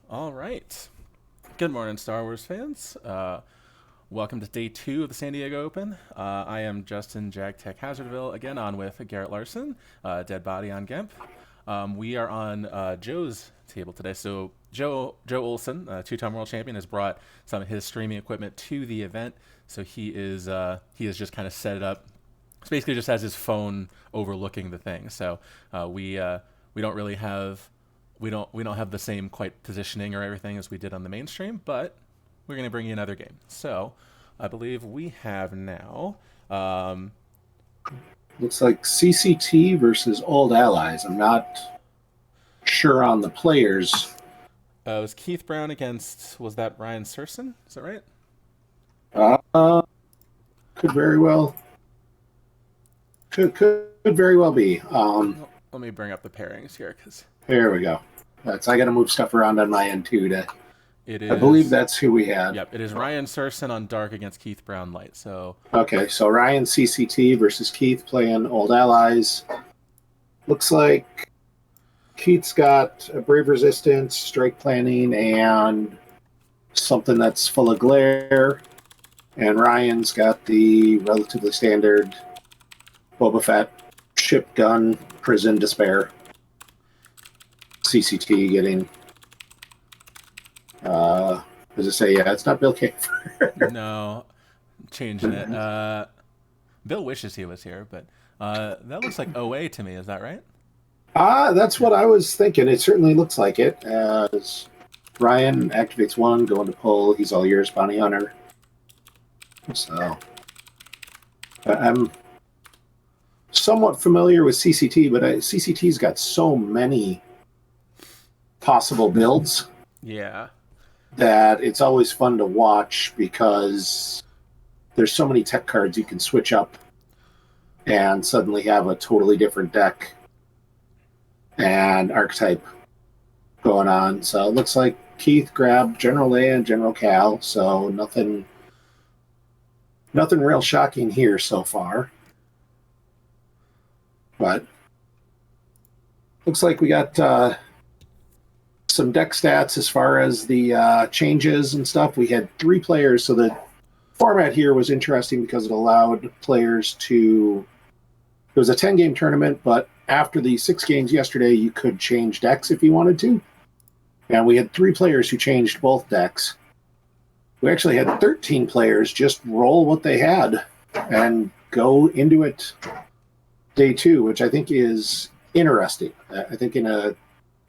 All right. Good morning, Star Wars fans. Welcome to day 2 of the San Diego Open. I am Justin JagTech Hazardville, again on with Garrett Larson, Dead Body on Gemp. We are on Joe's table today. So Joe Olson, two-time world champion, has brought some of his streaming equipment to the event. So he has just kind of set it up. It's basically just has his phone overlooking the thing. So we don't really have we don't have the same quite positioning or everything as we did on the mainstream, but we're going to bring you another game. So I believe we have now. Looks like CCT versus Old Allies. I'm not sure on the players. It was Keith Brown against, was that Ryan Sersen? Is that right? Uh, could very well could very well be. Well, let me bring up the pairings here because There we go. I got to move stuff around on my end too. it I believe is. that's who we had. Yep, it is Ryan Sersen on dark against Keith Brown light. So Okay, so Ryan CCT versus Keith playing Old Allies. Looks like Keith's got a Brave Resistance, Strike Planning, and something that's full of glare. And Ryan's got the relatively standard Boba Fett, Ship Gun, Prison, Despair. CCT getting, as I say, yeah, it's not Bill Kafer. no, changing it. Bill wishes he was here, but that looks like OA to me. Is that right? That's what I was thinking. It certainly looks like it. As Ryan activates one, going to pull. He's all yours, Bounty Hunter. So I'm somewhat familiar with CCT, but CCT's got so many possible builds Yeah. that it's always fun to watch because there's so many tech cards you can switch up and suddenly have a totally different deck and archetype going on. So it looks like Keith grabbed General Leia and General Cal, so nothing real shocking here so far. But looks like we got some deck stats as far as the changes and stuff. We had 3 players, so the format here was interesting because it allowed players to. It was a 10-game tournament, but after the 6 games yesterday, you could change decks if you wanted to. And we had 3 players who changed both decks. We actually had 13 players just roll what they had and go into it day 2, which I think is interesting. I think in a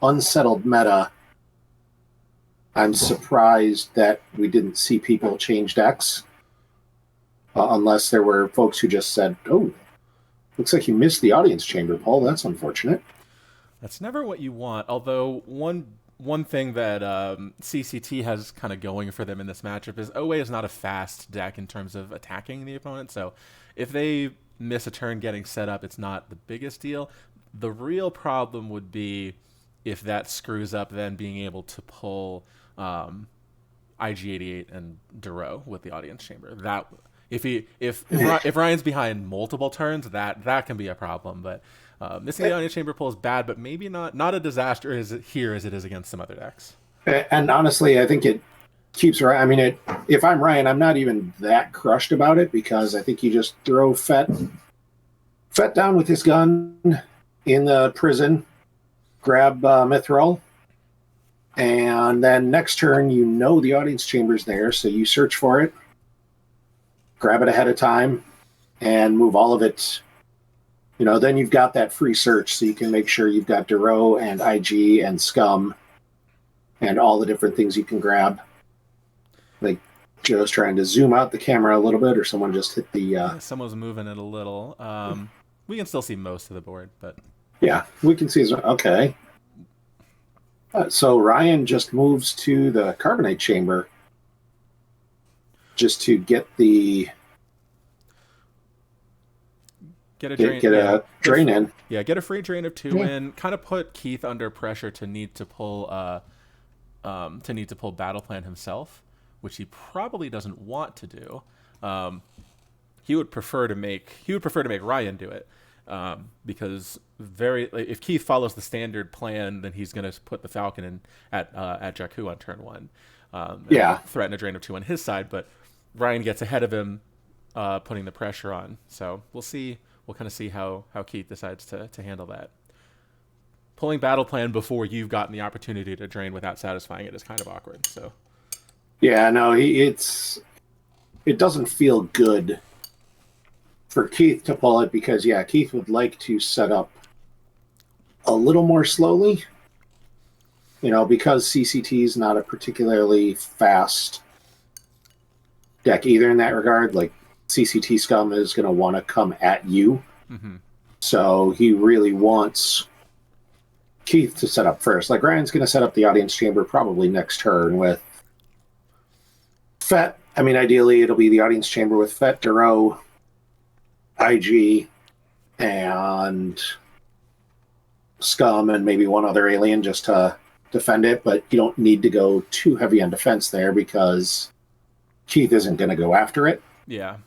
unsettled meta, I'm surprised that we didn't see people change decks, unless there were folks who just said, "Oh, looks like you missed the audience chamber, Paul. That's unfortunate." That's never what you want. Although one thing that CCT has kind of going for them in this matchup is OA is not a fast deck in terms of attacking the opponent. So if they miss a turn getting set up, it's not the biggest deal. The real problem would be if that screws up then being able to pull IG-88 and Duro with the audience chamber. That if Ryan's behind multiple turns, that can be a problem. But missing the audience chamber pull is bad, but maybe not a disaster as here as it is against some other decks. And honestly, I think it keeps Ryan. I mean, if I'm Ryan, I'm not even that crushed about it because I think you just throw Fett down with his gun in the prison, grab Mithril, and then next turn you know the audience chamber's there, so you search for it, grab it ahead of time, and move all of it. Then you've got that free search, so you can make sure you've got Duro and IG and Scum and all the different things you can grab. Like Joe's trying to zoom out the camera a little bit, or someone just hit the. Yeah, someone's moving it a little. We can still see most of the board, but Yeah, we can see. Okay. So Ryan just moves to the carbonate chamber just to get the get a drain. get a drain in. Yeah, get a free drain of 2 Yeah. in. Kind of put Keith under pressure to need to pull battle plan himself, which he probably doesn't want to do. He would prefer to make Ryan do it. because if Keith follows the standard plan, then he's going to put the Falcon in at Jakku on turn one, and Yeah. threaten a drain of 2 on his side. But Ryan gets ahead of him, putting the pressure on. So we'll see. We'll kind of see how Keith decides to handle that. Pulling battle plan before you've gotten the opportunity to drain without satisfying it is kind of awkward. So Yeah, no, it doesn't feel good for Keith to pull it because, yeah, Keith would like to set up a little more slowly. Because CCT is not a particularly fast deck either in that regard. Like, CCT Scum is going to want to come at you. Mm-hmm. So he really wants Keith to set up first. Like, Ryan's going to set up the audience chamber probably next turn with Fett. I mean, ideally, it'll be the audience chamber with Fett, Duro, IG, and Scum, and maybe one other alien just to defend it. But you don't need to go too heavy on defense there because Keith isn't going to go after it. Yeah.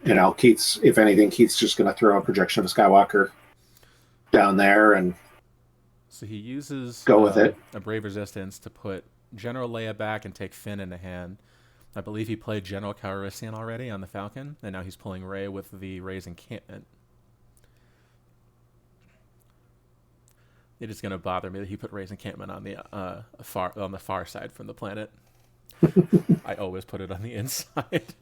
If anything, Keith's just going to throw a projection of a Skywalker down there and so he uses go with it. A Brave Resistance to put General Leia back and take Finn into hand. I believe he played General Calrissian already on the Falcon, and now he's pulling Rey with the Rey's encampment. It is going to bother me that he put Rey's encampment on the far side from the planet. I always put it on the inside.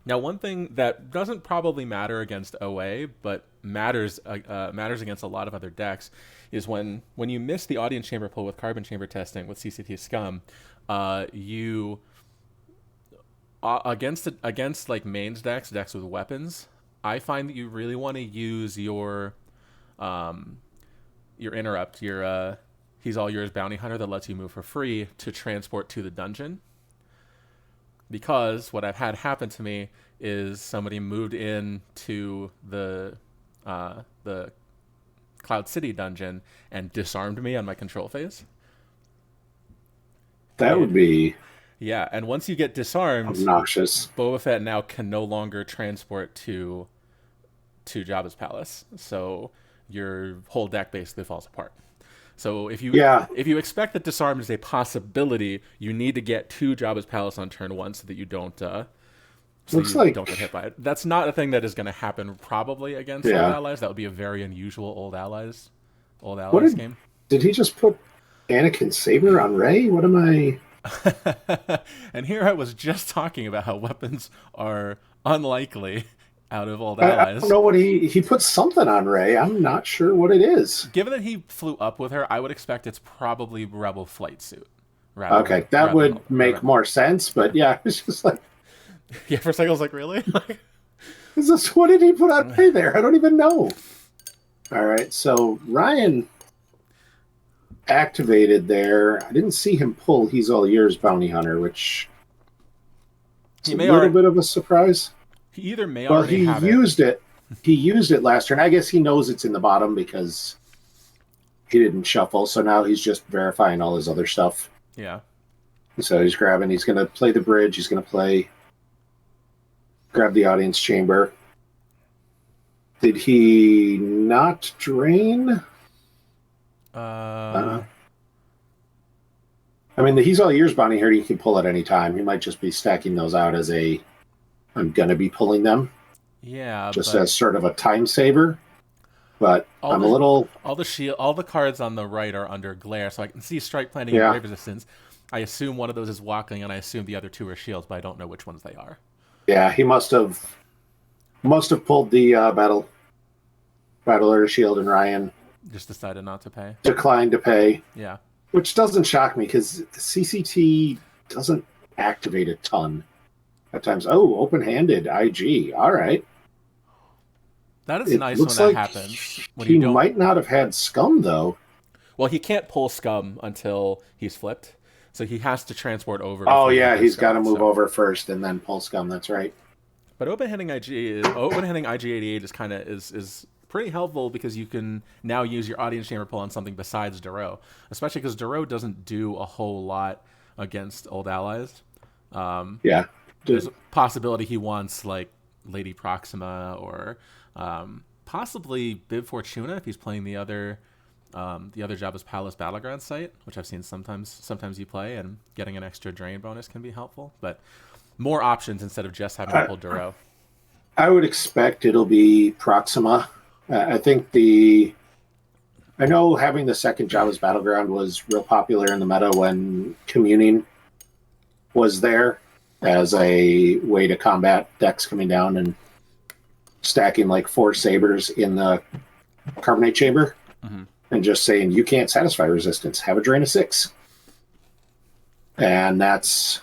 Now, one thing that doesn't probably matter against OA, but matters against a lot of other decks, is when you miss the audience chamber pull with carbon chamber testing with CCT Scum, you against like mains decks with weapons. I find that you really want to use your interrupt, your He's All Yours bounty hunter that lets you move for free to transport to the dungeon. Because what I've had happen to me is somebody moved in to the Cloud City dungeon and disarmed me on my control phase. That would be... Yeah, and once you get disarmed, obnoxious. Boba Fett now can no longer transport to Jabba's palace. So your whole deck basically falls apart. So if you expect that disarm is a possibility, you need to get to Jabba's palace on turn one so that you don't don't get hit by it. That's not a thing that is going to happen probably against Old Allies. That would be a very unusual Old Allies game. Did he just put Anakin Saber on Rey? What am I... And here I was just talking about how weapons are unlikely out of Old Allies. I don't know what he put something on Rey. I'm not sure what it is. Given that he flew up with her, I would expect it's probably Rebel flight suit. Okay, that would make more sense. But yeah, it's just like... Yeah, for a second I was like, really? What did he put on Rey there? I don't even know. All right, so Ryan activated there. I didn't see him pull He's All Yours bounty hunter, which is a little bit of a surprise. He either may already have it. He used it last turn. I guess he knows it's in the bottom because he didn't shuffle. So now he's just verifying all his other stuff. Yeah. So he's grabbing. He's going to play the bridge. He's going to grab the audience chamber. Did he not drain? I mean, the He's All Yours bounty here, you can pull at any time. He might just be stacking those out as I'm going to be pulling them. Yeah. Just as sort of a time saver. But all the cards on the right are under glare, so I can see Strike Planting and Brave Resistance. I assume one of those is walking, and I assume the other two are shields, but I don't know which ones they are. Yeah, he must have pulled the battle order shield, and Ryan just decided not to pay. Declined to pay. Yeah. Which doesn't shock me because CCT doesn't activate a ton at times. Oh, open-handed IG. All right. That is nice when that happens. He might not have had Scum, though. Well, he can't pull Scum until he's flipped. So he has to transport over. Oh, yeah, he's got to move over first and then pull Scum. That's right. But open-handing IG-88 is pretty helpful because you can now use your audience chamber pull on something besides Duro, especially because Duro doesn't do a whole lot against Old Allies. Yeah. There's a possibility he wants like Lady Proxima or possibly Bib Fortuna if he's playing the other Jabba's Palace Battleground site, which I've seen sometimes you play, and getting an extra drain bonus can be helpful. But more options instead of just having to pull Duro. I would expect it'll be Proxima. I think I know having the second Jabba's Battleground was real popular in the meta when communing was there as a way to combat decks coming down and stacking like 4 sabers in the carbonate chamber, and just saying you can't satisfy resistance, have a drain of 6. And that's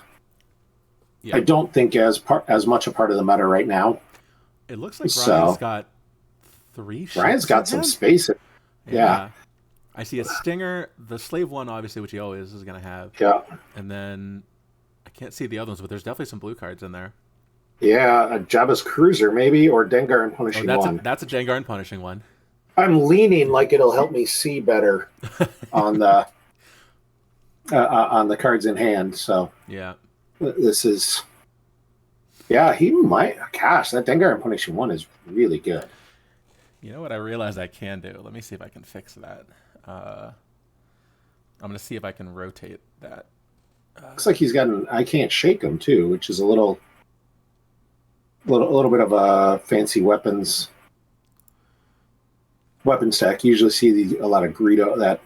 I don't think as much a part of the meta right now. It looks like Ryan's got 3 ships. Ryan's got some space. Yeah. I see a Stinger, the Slave 1, obviously, which he always is going to have. Yeah. And then I can't see the other ones, but there's definitely some blue cards in there. Yeah, a Jabba's Cruiser, maybe, or Dengar and Punishing One. That's a Dengar and Punishing One. I'm leaning like it'll help me see better on the cards in hand. So yeah, this is he might. Gosh, that Dengar and Punishing One is really good. You know what I realized I can do? Let me see if I can fix that. I'm going to see if I can rotate that. Looks like he's got an I Can't Shake Him too, which is a little bit of a fancy weapon stack. You usually see a lot of Greedo. That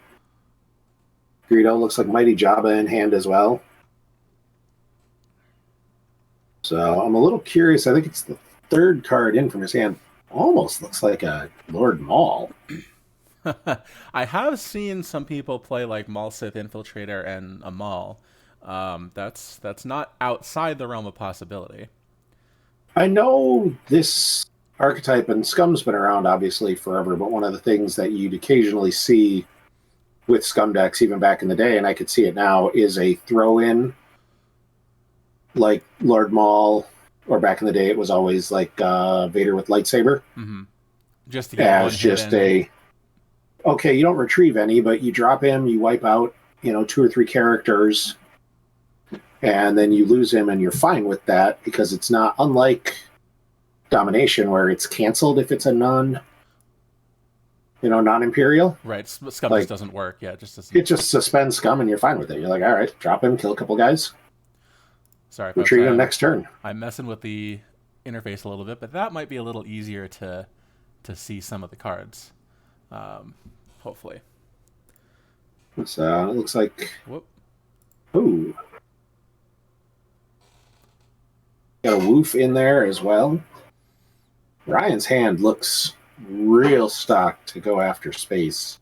Greedo looks like Mighty Jabba in hand as well. So I'm a little curious. I think it's the 3rd card in from his hand. Almost looks like a Lord Maul. I have seen some people play like Maul Sith Infiltrator and a Maul. That's not outside the realm of possibility. I know this archetype, and Scum's been around obviously forever, but one of the things that you'd occasionally see with Scum decks, even back in the day, and I could see it now, is a throw-in like Lord Maul, or back in the day it was always like Vader with lightsaber. Mm-hmm. Just to get as just you don't retrieve any, but you drop him, you wipe out 2 or 3 characters, and then you lose him, and you're fine with that because it's not unlike Domination where it's canceled if it's a non-Imperial. Right, Scum just doesn't work. Yeah, it just doesn't. It just suspends Scum, and you're fine with it. You're like, all right, drop him, kill a couple guys. Sorry, retrieve him next turn. I'm messing with the interface a little bit, but that might be a little easier to see some of the cards. Hopefully. So it looks like. Whoop. Ooh. Got a woof in there as well. Ryan's hand looks real stocked to go after space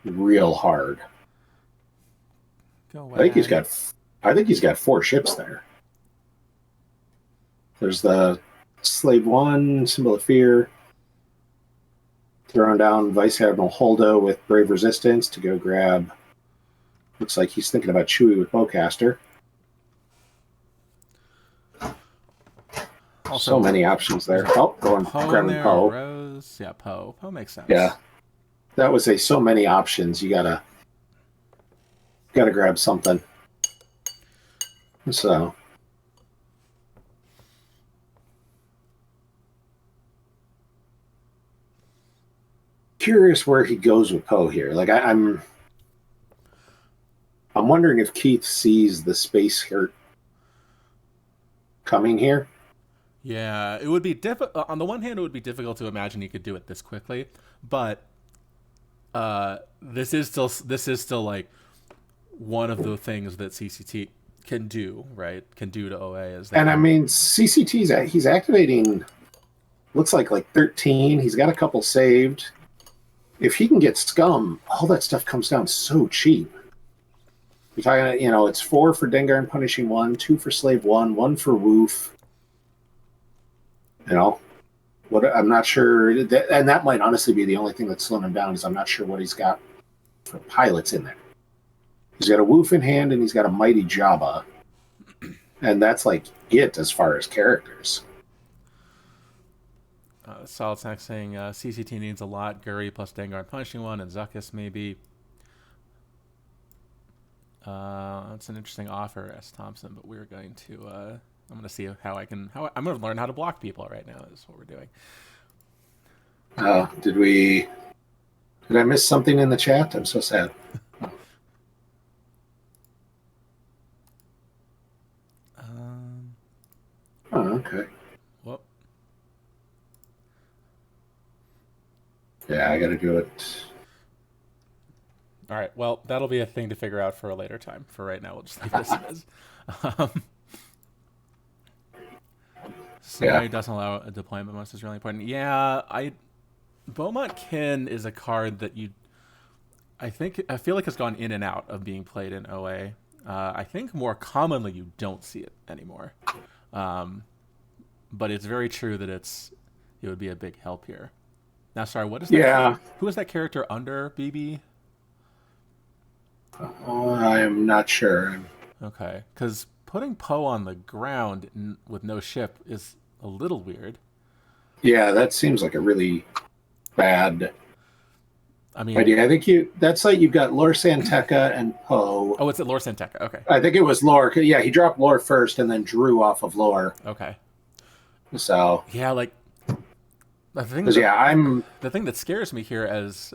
real hard. Go I think he's got 4 ships there. There's the Slave 1, Symbol of Fear. Throwing down Vice Admiral Holdo with Brave Resistance to go grab. Looks like he's thinking about Chewie with Bowcaster. Also, so many options there. Going grabbing Poe. Rose. Yeah, Poe. Poe makes sense. Yeah, that was so many options. You gotta grab something. So curious where he goes with Poe here. Like I'm wondering if Keith sees the space hurt coming here. Yeah, it would be difficult. On the one hand, it would be difficult to imagine he could do it this quickly, but this is still like one of the things that CCT can do, right? Can do to OA I mean, CCT's he's activating. Looks like 13. He's got a couple saved. If he can get Scum, all that stuff comes down so cheap. You're talking, it's 4 for Dengar and Punishing One, 2 for Slave 1, 1 for Woof. What I'm not sure, and that might honestly be the only thing that's slowing him down is I'm not sure what he's got for pilots in there. He's got a Woof in hand and he's got a Mighty Jabba, and that's it as far as characters. Solid Snack saying CCT needs a lot. Guri plus Dengar and Punishing One, and Zuckuss maybe. That's an interesting offer, S. Thompson, but we're going to I'm gonna see I'm gonna learn how to block people right now. Is what we're doing. Did I miss something in the chat? I'm so sad. Oh, okay. Well, yeah, I got to do it. All right. Well, that'll be a thing to figure out for a later time. For right now, we'll just leave this as. Scenario doesn't allow a deployment. Most is really important. Yeah, Beaumont Kin is a card that I feel like it's gone in and out of being played in OA. I think more commonly you don't see it anymore. But it's very true that it would be a big help here. Now, sorry, what is that? Yeah. Who is that character under BB? I am not sure. Okay, because putting Poe on the ground with no ship is a little weird. Yeah, that seems like a really bad idea. I think that's like you've got Lor Santeca and Poe. Oh, it's at Lor Santeca. Okay. I think it was Lor. Yeah, he dropped Lor first and then drew off of Lor. Okay. So yeah, like the thing that scares me here as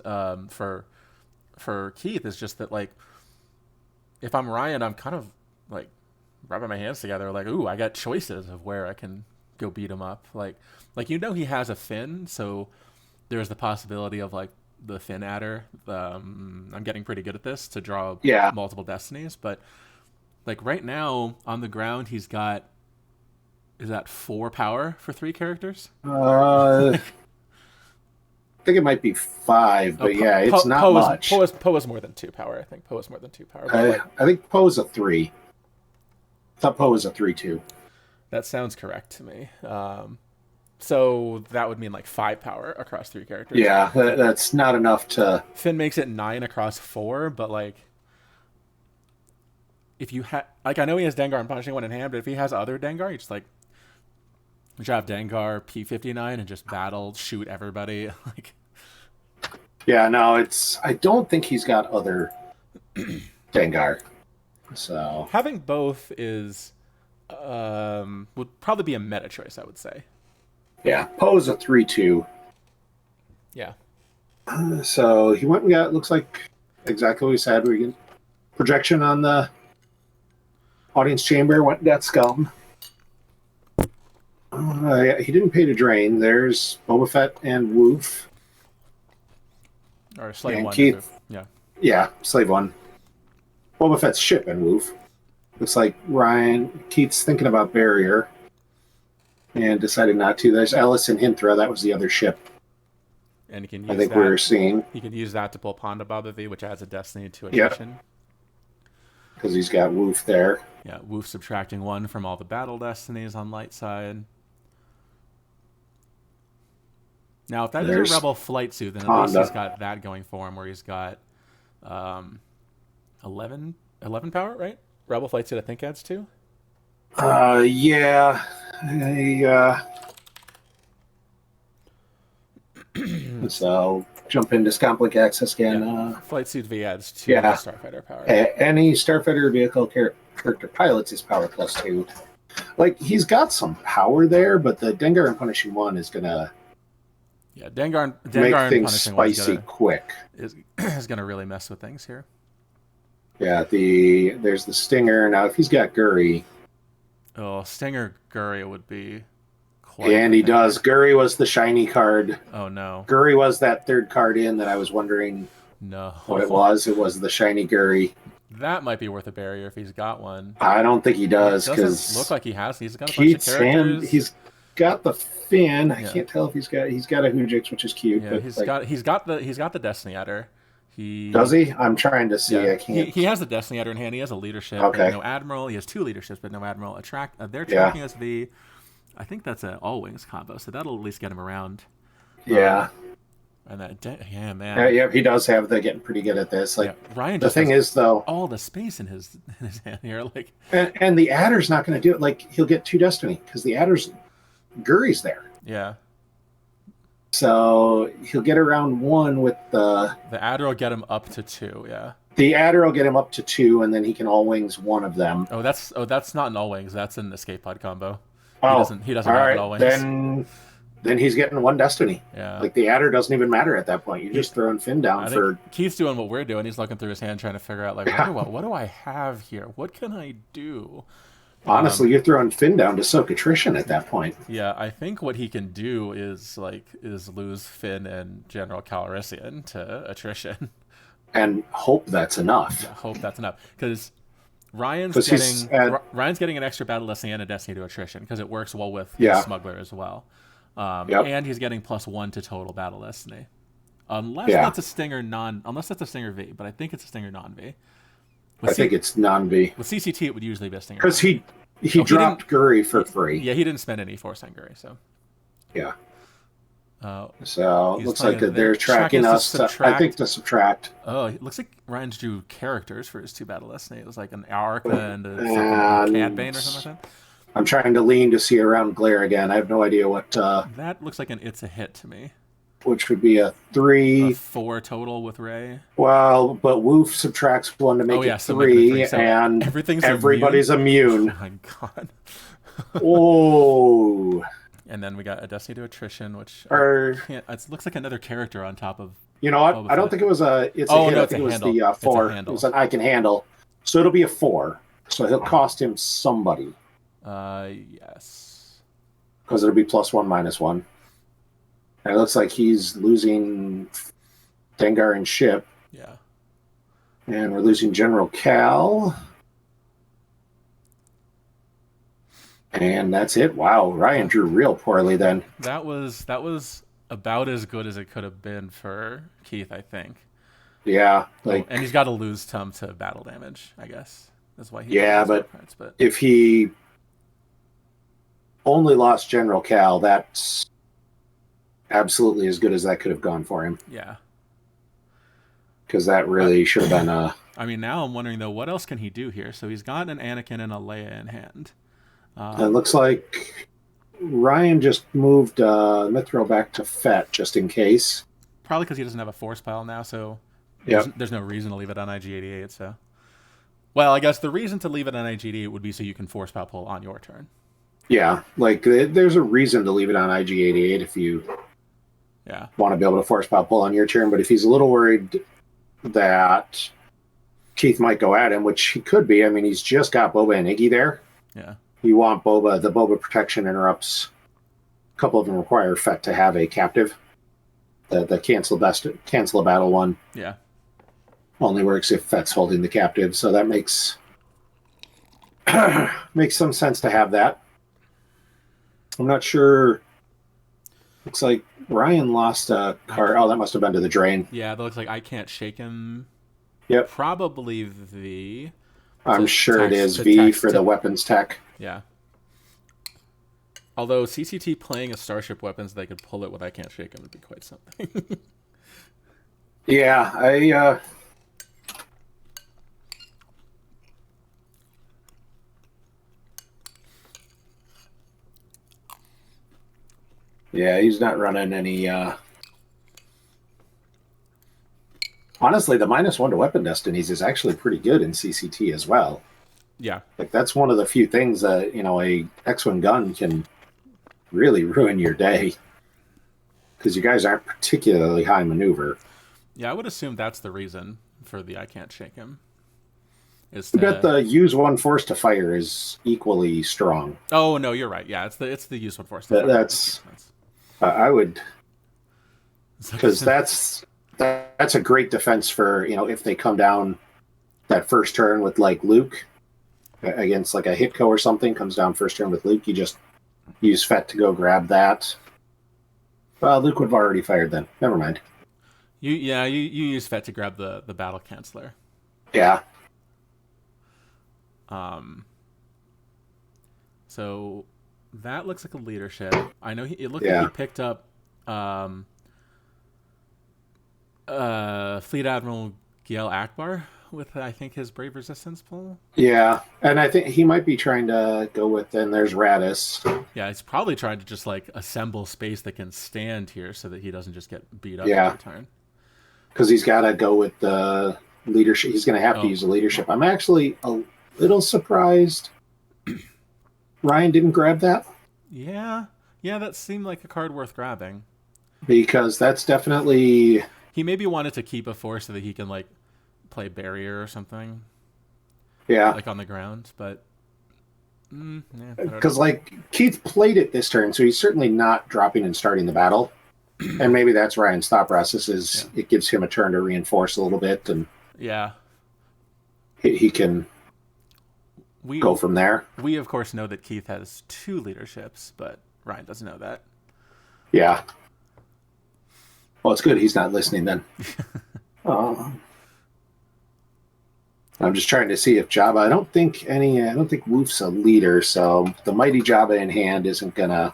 for Keith is just that, like, if I'm Ryan, I'm kind of like rubbing my hands together, like, ooh, I got choices of where I can go beat him up. Like he has a Finn, so there's the possibility of like the Finn adder. I'm getting pretty good at this to draw multiple destinies, but like right now on the ground, he's got, is that 4 power for 3 characters? I think it might be 5, but it's not much. Poe is more than 2 power. I think Poe is more than 2 power. I think Poe is a 3. I thought Poe was a 3/2. That sounds correct to me. So that would mean like 5 power across 3 characters. Yeah, that's not enough to. Finn makes it 9 across 4, but like, if you like, I know he has Dengar and Punishing One in hand, but if he has other Dengar, you just like drop Dengar P59 and just battle, shoot everybody. Like, yeah, no, I don't think he's got other Dengar. So having both is would probably be a meta choice, I would say. Yeah, Poe's a 3/2. Yeah. So he went and got, looks like exactly what we said. We get projection on the audience chamber, went and got Scum. He didn't pay to drain. There's Boba Fett and Woof. Or Slave and 1. Keith, yeah, Slave 1. Boba Fett's ship and Woof. Looks like Keith's thinking about Barrier and decided not to. There's Ellis and Hinthra. That was the other ship. And you can use I think we were seeing. You can use that to pull Ponda Baba V, which adds a destiny to attrition. Because he's got Woof there. Yeah, Woof subtracting 1 from all the battle destinies on light side. Now, if that is a Rebel flight suit, then at least he's got that going for him, where he's got 11 power, right? Rebel flight suit, I think, adds 2. Yeah. So jump into Scomplic Access again. Yeah. Flight suit V adds 2 Starfighter power. Any Starfighter vehicle character pilots his power +2. Like, he's got some power there, but the Dengar and Punishing One is gonna. Yeah, Dengar make things spicy quick. Is going to really mess with things here. Yeah, there's the Stinger. Now, if he's got Guri. Oh, Stinger Guri would be quite. And he does. Guri was the shiny card. Oh, no. Guri was that 3rd card in that I was wondering what it was. It was the shiny Guri. That might be worth a barrier if he's got one. I don't think he does. It doesn't look like he has. He's got a bunch of characters. He's got the Finn. I can't tell if he's got a Hoojix, which is cute. Yeah, but he's got the Destiny Adder. Does he? I'm trying to see. I can't. He has the Destiny Adder in hand. He has a leadership. Okay. No admiral. He has 2 leaderships, but no admiral. They're tracking as V. I think that's an all wings combo, so that'll at least get him around. Yeah. And man. Yeah, he does have. They're getting pretty good at this. Like, Ryan. The thing is, though, all the space in his hand here, like, and the Adder's not going to do it. Like, he'll get 2 Destiny because the Adder's Guri's there. Yeah. So he'll get around 1 with the Adder will get him up to 2. Yeah. The adder will get him up to 2, and then he can all wings one of them. that's not an all wings. That's an escape pod combo. Oh, He doesn't all have an right. all wings. Then he's getting 1 destiny. Yeah. Like the adder doesn't even matter at that point. You're just throwing Finn down I for. think Keith's doing what we're doing. He's looking through his hand, trying to figure out like what do I have here? What can I do? Honestly, you're throwing Finn down to soak attrition at that point. Yeah, I think what he can do is lose Finn and General Calrissian to attrition. And hope that's enough. Yeah, hope that's enough. Because Ryan's getting an extra battle destiny and a destiny to attrition because it works well with Smuggler as well. And he's getting +1 to total battle destiny. Unless that's a Stinger V, but I think it's a Stinger non-V. I think it's non-V. With CCT, it would usually be a Stinger. Because he dropped Guri for free. Yeah, he didn't spend any Force on Guri, so. Yeah. So it looks like they're tracking us, I think, to subtract. Oh, it looks like Ryan's drew characters for his 2 battle destiny. It was like an Arc and a Cad Bane or something like that. I'm trying to lean to see around glare again. I have no idea what... that looks like an It's a Hit to me. Which would be a 3. A 4 total with Rey. Well, but Woof subtracts 1 to make it 3, so and everybody's immune. Oh my god. Oh. And then we got a Destiny to Attrition, which it looks like another character on top of... You know what? I don't think it was a... It's a hit. I think it was the 4. It was an I can handle. So it'll be a 4. So he'll cost him somebody. Yes. Because it'll be +1, -1. And it looks like he's losing Dengar and Ship. Yeah. And we're losing General Cal. And that's it. Wow, Ryan drew real poorly then. That was about as good as it could have been for Keith, I think. Yeah, and he's got to lose Tum to battle damage, I guess. That's why he but if he only lost General Cal, that's absolutely as good as that could have gone for him. Yeah. Because that really should have been I mean, now I'm wondering, though, what else can he do here? So he's got an Anakin and a Leia in hand. It looks like Ryan just moved Mithril back to Fett just in case. Probably because he doesn't have a Force pile now, so there's no reason to leave it on IG-88. So, well, I guess the reason to leave it on IG-88 would be so you can Force pile pull on your turn. Yeah, like there's a reason to leave it on IG-88 if you want to be able to Force pile pull on your turn. But if he's a little worried that Keith might go at him, which he could be. I mean, he's just got Boba and Iggy there. Yeah. You want Boba. The Boba protection interrupts. A couple of them require Fett to have a captive. The cancel a battle one. Yeah. Only works if Fett's holding the captive, so that makes some sense to have that. I'm not sure. Looks like Ryan lost a card. Oh, that must have been to the drain. Yeah, that looks like I can't shake him. Yep. Probably V. I'm sure it is V for the weapons tech. Yeah. Although CCT playing a Starship weapons, they could pull it with I can't shake him would be quite something. Yeah, Yeah, he's not running any... Honestly, the -1 to weapon destinies is actually pretty good in CCT as well. Yeah. Like, that's one of the few things that, a X-Wing gun can really ruin your day. Because you guys aren't particularly high maneuver. Yeah, I would assume that's the reason for the I can't shake him. I bet the use 1 force to fire is equally strong. Oh, no, you're right. Yeah, it's the use 1 force to fire. That's... I would... Because that's a great defense for, if they come down that first turn with, like, Luke against, like, a Hitco or something, comes down first turn with Luke, you just use Fett to go grab that. Well, Luke would have already fired then. Never mind. You use Fett to grab the battle canceller. Yeah. So that looks like a leadership. I know it looked like he picked up Fleet Admiral Giel Akbar with, I think, his Brave Resistance pull. Yeah, and I think he might be trying to go with, then there's Radis. Yeah, he's probably trying to just, like, assemble space that can stand here so that he doesn't just get beat up every turn. Because he's got to go with the leadership. He's going to have to Oh. use a leadership. I'm actually a little surprised Ryan didn't grab that. Yeah. Yeah, that seemed like a card worth grabbing. Because that's definitely... He maybe wanted to keep a force so that he can, like, play barrier or something. Yeah. Like on the ground, but... yeah, Because, like, Keith played it this turn, so he's certainly not dropping and starting the battle. And maybe that's Ryan's thought process is it gives him a turn to reinforce a little bit, and yeah, he can go from there. We, of course, know that Keith has 2 leaderships, but Ryan doesn't know that. Yeah. Well, it's good he's not listening then. I'm just trying to see if Jabba... I don't think Woof's a leader, so the mighty Jabba in hand isn't going to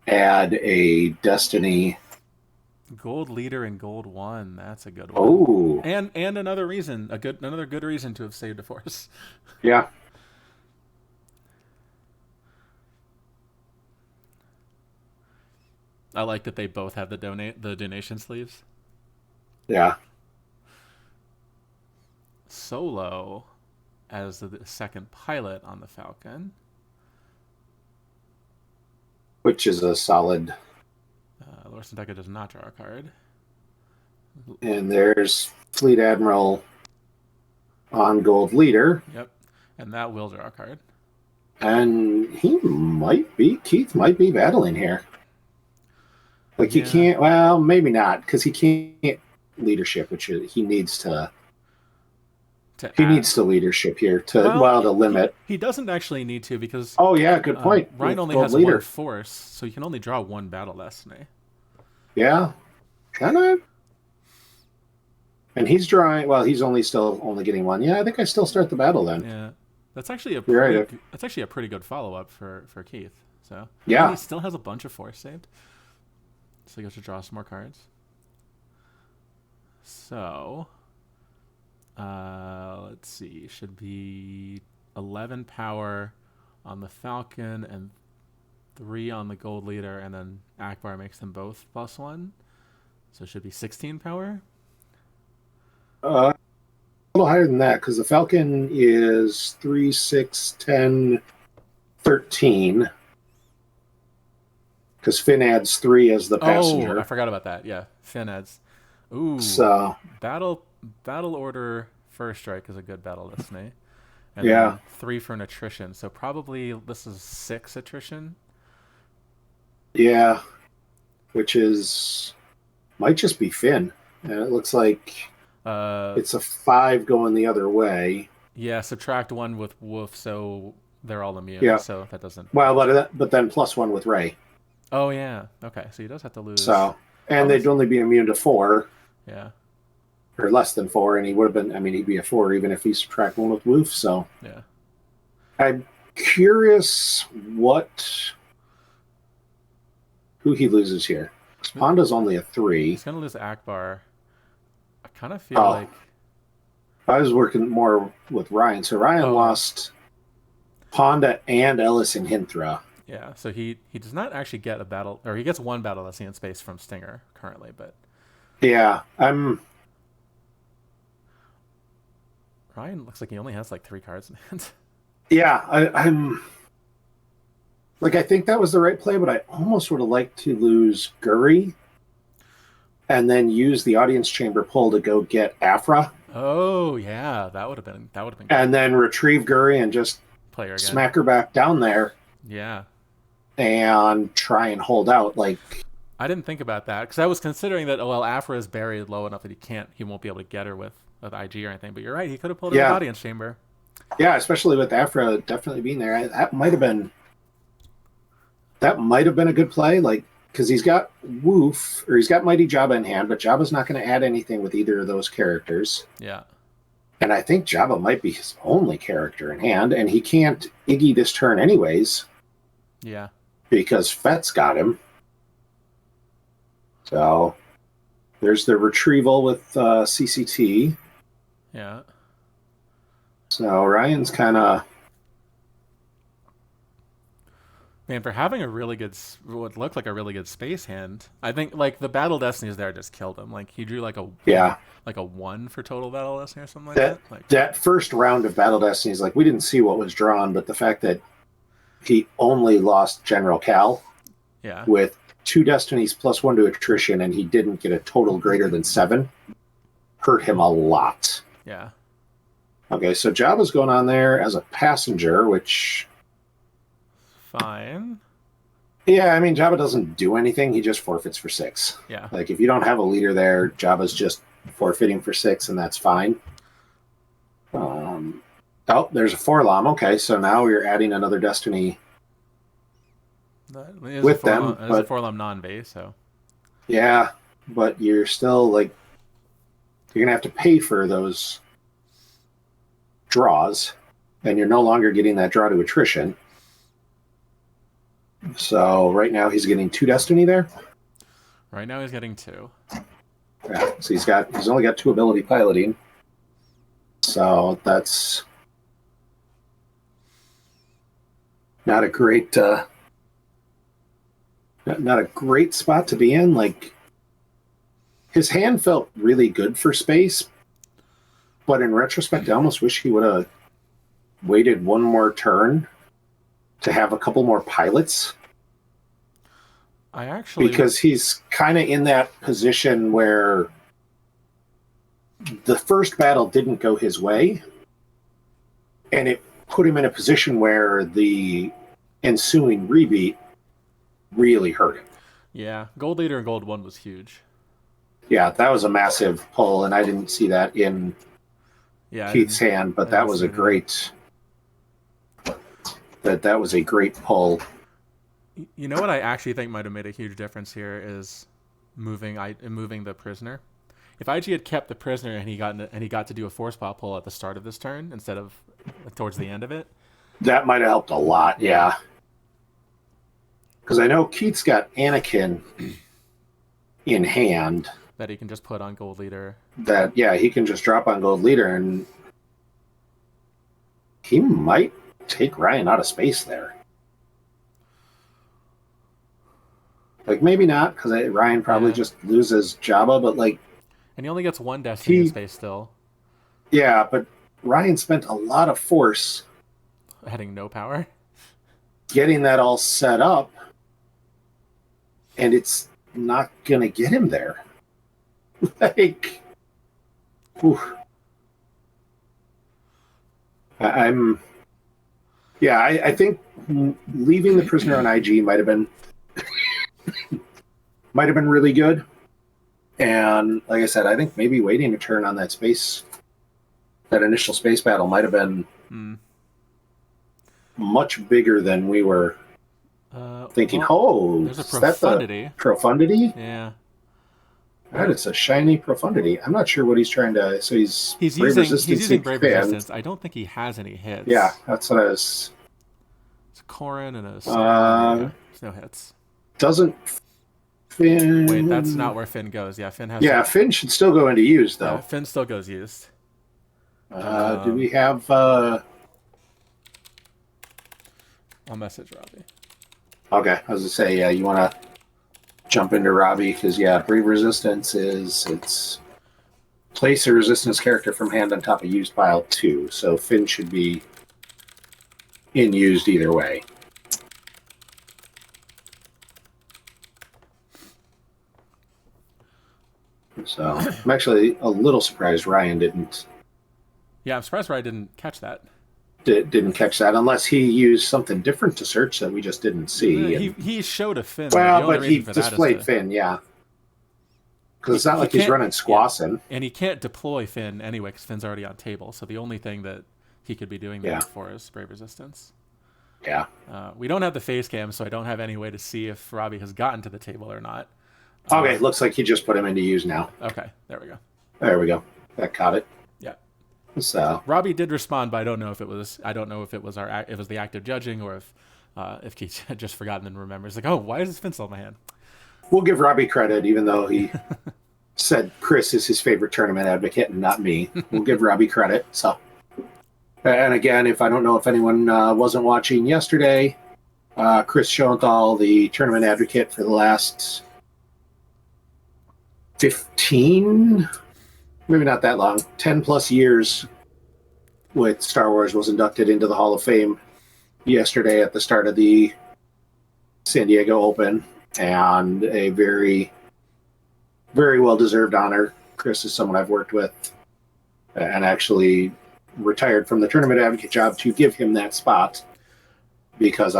add a destiny. Gold leader and gold 1. That's a good one. Oh, and another reason, another good reason to have saved a force. Yeah. I like that they both have the donation sleeves. Yeah. Solo as the second pilot on the Falcon, Which is a solid. Lorson Decker does not draw a card. And there's Fleet Admiral on gold leader. Yep. And that will draw a card. And Keith might be battling here. Like, he can't, well, maybe not, because he can't leadership, which he needs to needs to leadership here to limit. He doesn't actually need to, because... Oh, yeah, good point. Ryan only has 1 force, so he can only draw 1 battle destiny. Yeah. Kind of. And he's drawing, well, he's still only getting 1. Yeah, I think I still start the battle then. Yeah. That's actually a pretty good follow-up for Keith. So yeah. And he still has a bunch of force saved. So he gets to draw some more cards. So, let's see. Should be 11 power on the Falcon and 3 on the gold leader, and then Akbar makes them both +1. So it should be 16 power. A little higher than that, because the Falcon is 3, 6, 10, 13. Because Finn adds 3 as the passenger. Oh, I forgot about that. Yeah, Finn adds. Ooh. So battle order first strike is a good battle destiny. And yeah. then 3 for an attrition. So probably this is 6 attrition. Yeah. Which might just be Finn. And it looks like it's a 5 going the other way. Yeah, subtract 1 with Wolf, so they're all immune. Yeah. So that doesn't... Well, but then +1 with Ray. Oh, yeah. Okay, so he does have to lose. So, and they'd only be immune to 4. Yeah. Or less than 4, and he would have been, he'd be a 4 even if he subtract 1 with Woof, so. Yeah. I'm curious who he loses here. Ponda's only a 3. He's going to lose Akbar. I kind of feel like... I was working more with Ryan, so Ryan lost Ponda and Ellis and Hinthra. Yeah, so he does not actually get a battle, or he gets 1 battle destiny in space from Stinger currently, but... Yeah, Ryan looks like he only has like 3 cards in hand. Yeah, I'm... Like, I think that was the right play, but I almost would have liked to lose Guri and then use the audience chamber pull to go get Afra. Oh, yeah, that would have been good. And then retrieve Guri and just play her again. Smack her back down there. Yeah. And try and hold out. Like, I didn't think about that, because I was considering that, Afra is buried low enough that he won't be able to get her with IG or anything. But you're right, he could have pulled her in the audience chamber. Yeah, especially with Afra definitely being there. That might have been a good play, like, because he's got Woof, or he's got Mighty Jabba in hand, but Jabba's not going to add anything with either of those characters. Yeah. And I think Jabba might be his only character in hand, and he can't Iggy this turn anyways. Yeah. Because Fett's got him. So there's the retrieval with CCT. Yeah. So Ryan's kind of... Man, for having a really good, what looked like a really good space hand, I think like the Battle Destinies there just killed him. Like he drew Yeah, like a 1 for total Battle Destiny or something like that that. Like that first round of Battle Destinies, like we didn't see what was drawn, but the fact that he only lost General Cal yeah, with 2 Destinies plus 1 to attrition, and he didn't get a total greater than 7, hurt him a lot. yeah, Okay, so Jabba's going on there as a passenger, which, fine. yeah, I mean, Jabba doesn't do anything. He just forfeits for 6. Yeah, Like, if you don't have a leader there, Jabba's just forfeiting for 6, and that's fine. Oh, there's a Forlom. Okay, so now we're adding another Destiny that is with them. It's a But, Forlom non-base, so yeah, but you're still, like, you're going to have to pay for those draws, and you're no longer getting that draw to attrition. So right now he's getting 2 Destiny there. right now he's getting 2. Yeah, so he's only got 2 ability piloting. So that's not a great not a great spot to be in. Like, his hand felt really good for space, but in retrospect, I almost wish he would have waited one more turn to have a couple more pilots. I actually Because he's kind of in that position where the first battle didn't go his way, and it put him in a position where the ensuing rebeat really hurt him. yeah, Gold Leader and Gold 1 was huge. Yeah, that was a massive pull, and I didn't see that in Yeah, Keith's hand, but that was a great that was a great pull. You know what I actually think might have made a huge difference here is moving the prisoner. If IG had kept the prisoner and he got to do a force pop pull at the start of this turn instead of towards the end of it, That might have helped a lot, yeah. Because I know Keith's got Anakin in hand. that he can just put on Gold Leader. That, yeah, he can just drop on Gold Leader, and he might take Ryan out of space there. Like, maybe not, because Ryan probably just loses Jabba, but, like... And he only gets 1 Destiny in space still. Yeah, but Ryan spent a lot of force Having no power. getting that all set up, and it's not going to get him there. Like... Whew. I'm... Yeah, I think leaving the prisoner on IG might have been really good. And like I said, I think maybe waiting a turn on that initial space battle might have been much bigger than we were thinking. Well, there's a profundity. Profundity? Yeah. Right, it's a shiny profundity. I'm not sure what he's trying to. So he's using Brave Resistance. I don't think he has any hits. Yeah, that's what I was. It's a Corrin and a. There's no hits. Doesn't Finn? Wait, that's not where Finn goes. Yeah, Finn has. Yeah, Finn should still go into use though. Yeah, Finn still goes used. Do we have? I'll message Robbie. Okay, I was gonna say, yeah, you want to jump into Robbie because Brave Resistance it's place a resistance character from hand on top of used pile 2, so Finn should be in used either way. So I'm actually a little surprised Ryan didn't. Yeah, I'm surprised Ryan didn't catch that. Didn't catch that unless he used something different to search that we just didn't see. He showed a Finn. Well, but he displayed Finn, yeah. Because it's not like he's running Squassin. Yeah. And he can't deploy Finn anyway because Finn's already on table. So the only thing that he could be doing that for is Brave Resistance. Yeah. We don't have the face cam, so I don't have any way to see if Robbie has gotten to the table or not. Okay, looks like he just put him into use now. Okay, there we go. There we go. That caught it. Yeah. So Robbie did respond, but I don't know if it was the active judging or if Keith had just forgotten and remembers. Like, oh, why is this Finn still in my hand? We'll give Robbie credit, even though he said Chris is his favorite tournament advocate and not me. We'll give Robbie credit. So, and again, if I don't know if anyone wasn't watching yesterday, Chris Schoenthal, the tournament advocate for the last 15, maybe not that long, 10 plus years with Star Wars, was inducted into the Hall of Fame yesterday at the start of the San Diego Open, and a very, very well-deserved honor. Chris is someone I've worked with and actually retired from the tournament advocate job to give him that spot because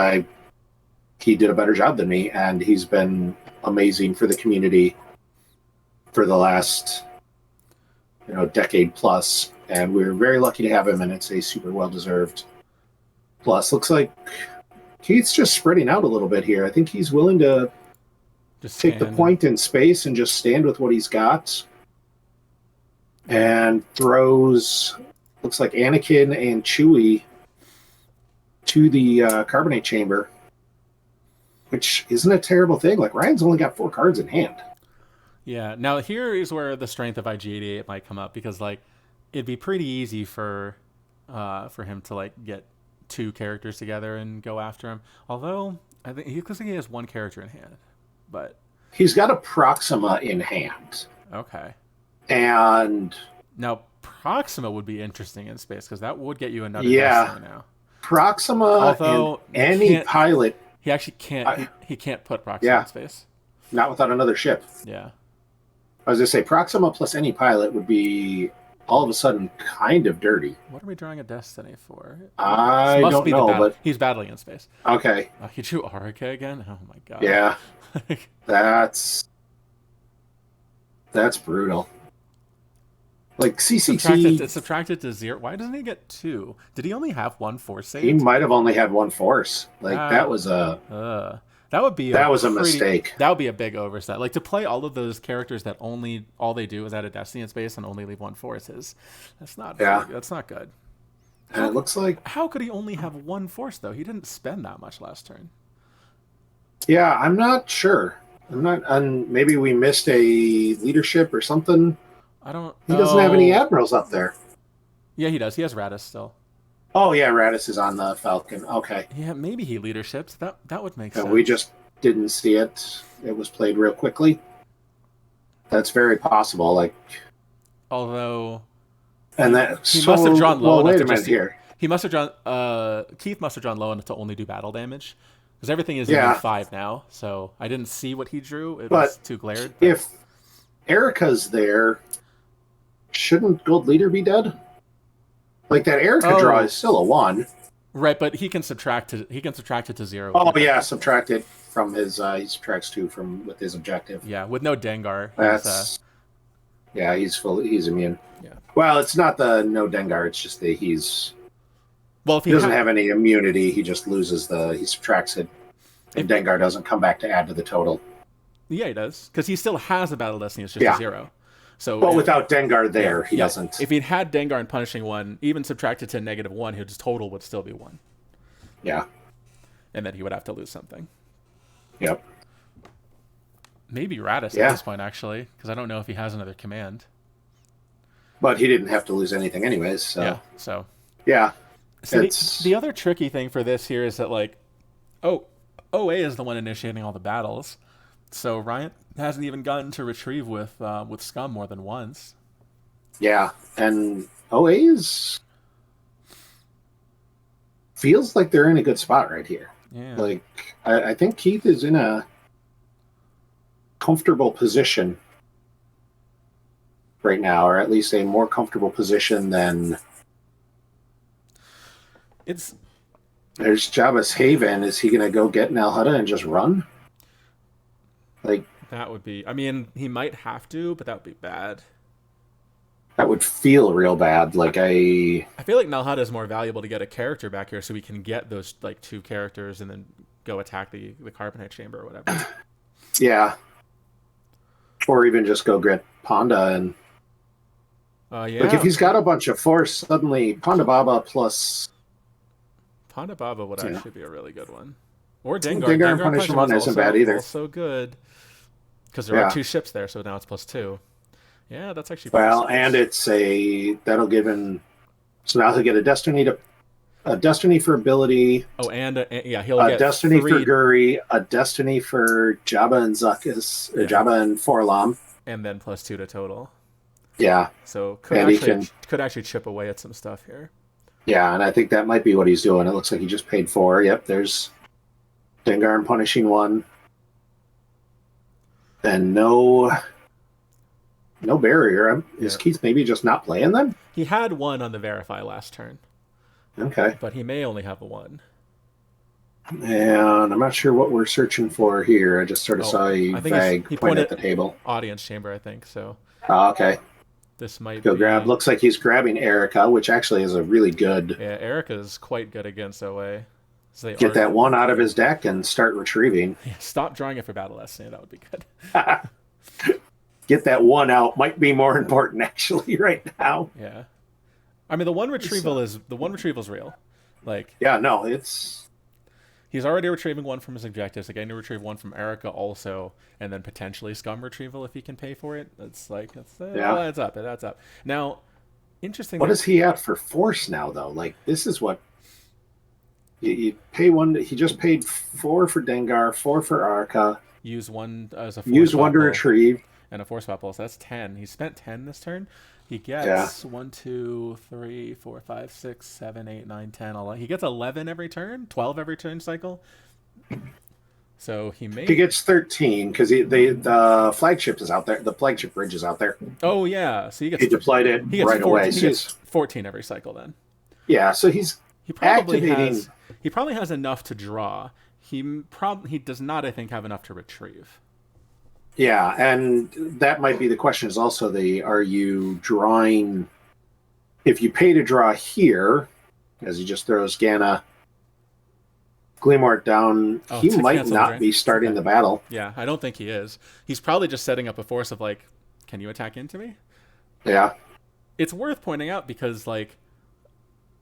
he did a better job than me, and he's been amazing for the community for the last decade plus, and we're very lucky to have him, and it's a super well-deserved. Plus, looks like Keith's just spreading out a little bit here. I think he's willing to Just take the point in space and just stand with what he's got, and throws, looks like Anakin and Chewie to the carbonate chamber, which isn't a terrible thing. Like, Ryan's only got 4 cards in hand. Yeah. Now here is where the strength of IG-88 might come up, because like it'd be pretty easy for him to like get 2 characters together and go after him. Although I think he looks like he has 1 character in hand, but He's got a Proxima in hand. okay. And Now Proxima would be interesting in space because that would get you another Yeah. Destiny now. Proxima Although and any can't- pilot, He actually can't. He can't put Proxima Yeah. in space. not without another ship. Yeah. I was going to say, Proxima plus any pilot would be all of a sudden kind of dirty. What are we drawing a Destiny for? I Must don't be the know, battle. but He's battling in space. okay. He drew Arca again. Oh my god. Yeah, that's brutal. Like CCT, subtracted to 0. Why doesn't he get 2? Did he only have 1 force save? he might have only had 1 force. Like, Ah. that was a That would be mistake. That would be a big oversight. Like to play all of those characters that all they do is add a Destiny in space and only leave 1 force that's not that's not good. And it looks like, How could he only have 1 force though? He didn't spend that much last turn. yeah, I'm not sure. And maybe we missed a leadership or something. I don't. He doesn't have any admirals up there. Yeah, he does. He has Radis still. Oh yeah, Radis is on the Falcon. Okay. Yeah, maybe he leaderships. That would make sense. We just didn't see it. It was played real quickly. That's very possible. Like, although and that he must have drawn low enough wait to a minute just here. He must have drawn. Keith must have drawn low enough to only do battle damage, because everything is Yeah. in 5 now. So I didn't see what he drew. It But was too glared. If Erica's there, shouldn't Gold Leader be dead? Like, that Erica draw is still a 1. Right, but he can subtract it. He can subtract it to 0. Oh yeah, subtract it from his. He subtracts 2 from with his objective. Yeah, with no Dengar. That's he's immune. Yeah. Well, it's not the no Dengar. It's just that he if he doesn't have any immunity. He just loses he subtracts it, and Dengar doesn't come back to add to the total. Yeah, he does, because he still has a battle destiny. It's just a 0. So, but without Dengar there, he doesn't. If he'd had Dengar and punishing 1, even subtracted to -1, his total would still be 1. Yeah. And then he would have to lose something. Yep. Maybe Radis at this point, actually, because I don't know if he has another command. But he didn't have to lose anything anyways. So. Yeah. So. Yeah. So the other tricky thing for this here is that, like, OA is the one initiating all the battles, so Ryan hasn't even gotten to retrieve with Scum more than once. Yeah, and OA feels like they're in a good spot right here. Yeah. Like, I think Keith is in a comfortable position right now, or at least a more comfortable position than. There's Jabba's Haven. Is he going to go get Nal Hutta and just run? Like, that would be. I mean, he might have to, but that would be bad. That would feel real bad. Like, I feel like Nal Hutta is more valuable to get a character back here, so we can get those like 2 characters and then go attack the carbonite chamber or whatever. Yeah. Or even just go get Ponda and. Yeah. Like, if he's got a bunch of force, suddenly Ponda Baba plus. Ponda Baba would actually be a really good one. Or Dengar. Dengar and Punishing 1 isn't bad either. Also good. Because there are 2 ships there, so now it's +2. Yeah, that's actually and that'll give him. So now he'll get a Destiny to a destiny for ability, Oh, and yeah, he'll a get destiny for 3. Guri, a destiny for Jabba and Zuckus, or Yeah, Jabba and Forlom. and then +2 to total. Yeah, So and he can. could actually chip away at some stuff here. Yeah, and I think that might be what he's doing. It looks like he just paid 4. Yep, there's Dengar and punishing 1, and no barrier. Is Yeah. Keith maybe just not playing them? He had 1 on the verify last turn, Okay. but he may only have a 1. And I'm not sure what we're searching for here. I just sort of Oh, saw a I think vague he point pointed at the table. audience chamber, I think. So Oh, okay. this might Go be. grab. Looks like he's grabbing Erica, which actually is a really good. Yeah, Erica's quite good against OA. So they Get are. that 1 out of his deck and start retrieving. Yeah, stop drawing it for battle destiny. That would be good. Get that 1 out might be more important actually right now. Yeah, I mean the one retrieval is real. Like Yeah, no, it's he's already retrieving 1 from his objectives. Again, to retrieve 1 from Erica also, and then potentially scum retrieval if he can pay for it. That's like that's up. That's up. Now, interesting. What is he at for force now though? Like this is what you pay 1. He just paid 4 for Dengar, 4 for Arca. Use 1 as a force Use 1 to bubble retrieve. and a force bubble. So that's 10. He spent 10 this turn. He gets 1, 2, 3, 4, 5, 6, 7, 8, 9, 10, 11. He gets 11 every turn, 12 every turn cycle. So he may. He gets 13 because the flagship is out there. The flagship bridge is out there. Oh yeah, so he gets. He deployed it right 14, away. He gets 14 every cycle then. Yeah, so he's He probably activating. He probably has enough to draw. He does not, I think, have enough to retrieve. Yeah, and that might be the question. Is also are you drawing? If you pay to draw here, as he just throws Ganna, Gleamort down, he might not be starting the battle. Yeah, I don't think he is. He's probably just setting up a force of like, can you attack into me? Yeah, it's worth pointing out because like,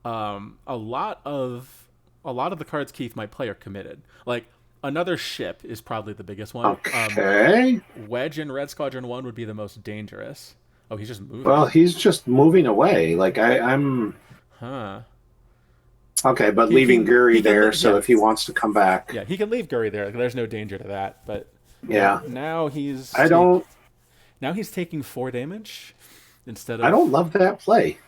a lot of the cards Keith might play are committed. Like another ship is probably the biggest one. Okay. Wedge in Red Squadron 1 would be the most dangerous. Oh, he's just moving. Well, he's just moving away. Like I'm. Huh. Okay, but leaving Guri there, so if he wants to come back. Yeah, he can leave Guri there. There's no danger to that. But yeah. Now he's. Now he's taking 4 damage instead of. I don't love that play.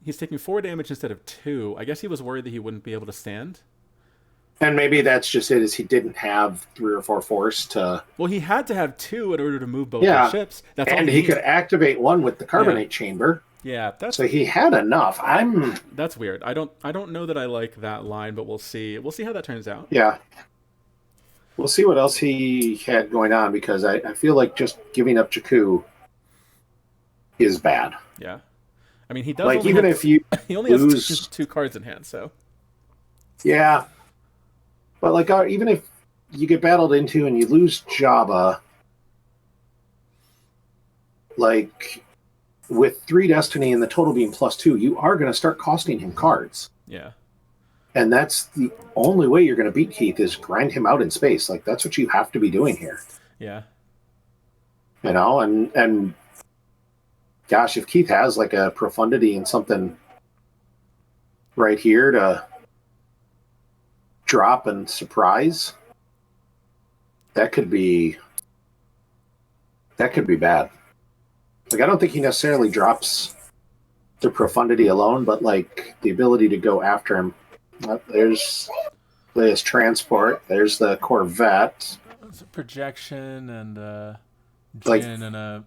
He's taking 4 damage instead of 2. I guess he was worried that he wouldn't be able to stand. And maybe that's just it, is he didn't have 3 or 4 force to... Well, he had to have 2 in order to move both the ships. That's and he could activate 1 with the carbonate chamber. Yeah, so he had enough. That's weird. I don't know that I like that line, but we'll see. We'll see how that turns out. Yeah. We'll see what else he had going on, because I feel like just giving up Jakku is bad. Yeah. I mean, he does like even if you he only has 2 cards in hand, so yeah. But like even if you get battled into and you lose Jabba, like with 3 Destiny and the total being +2, you are going to start costing him cards. Yeah. And that's the only way you're going to beat Keith, is grind him out in space. Like that's what you have to be doing here. Yeah. You know, and gosh, if Keith has like a profundity and something right here to drop and surprise, that could be bad. Like I don't think he necessarily drops the profundity alone, but like the ability to go after him. There's transport. There's the Corvette. It's a projection and like, Jin and a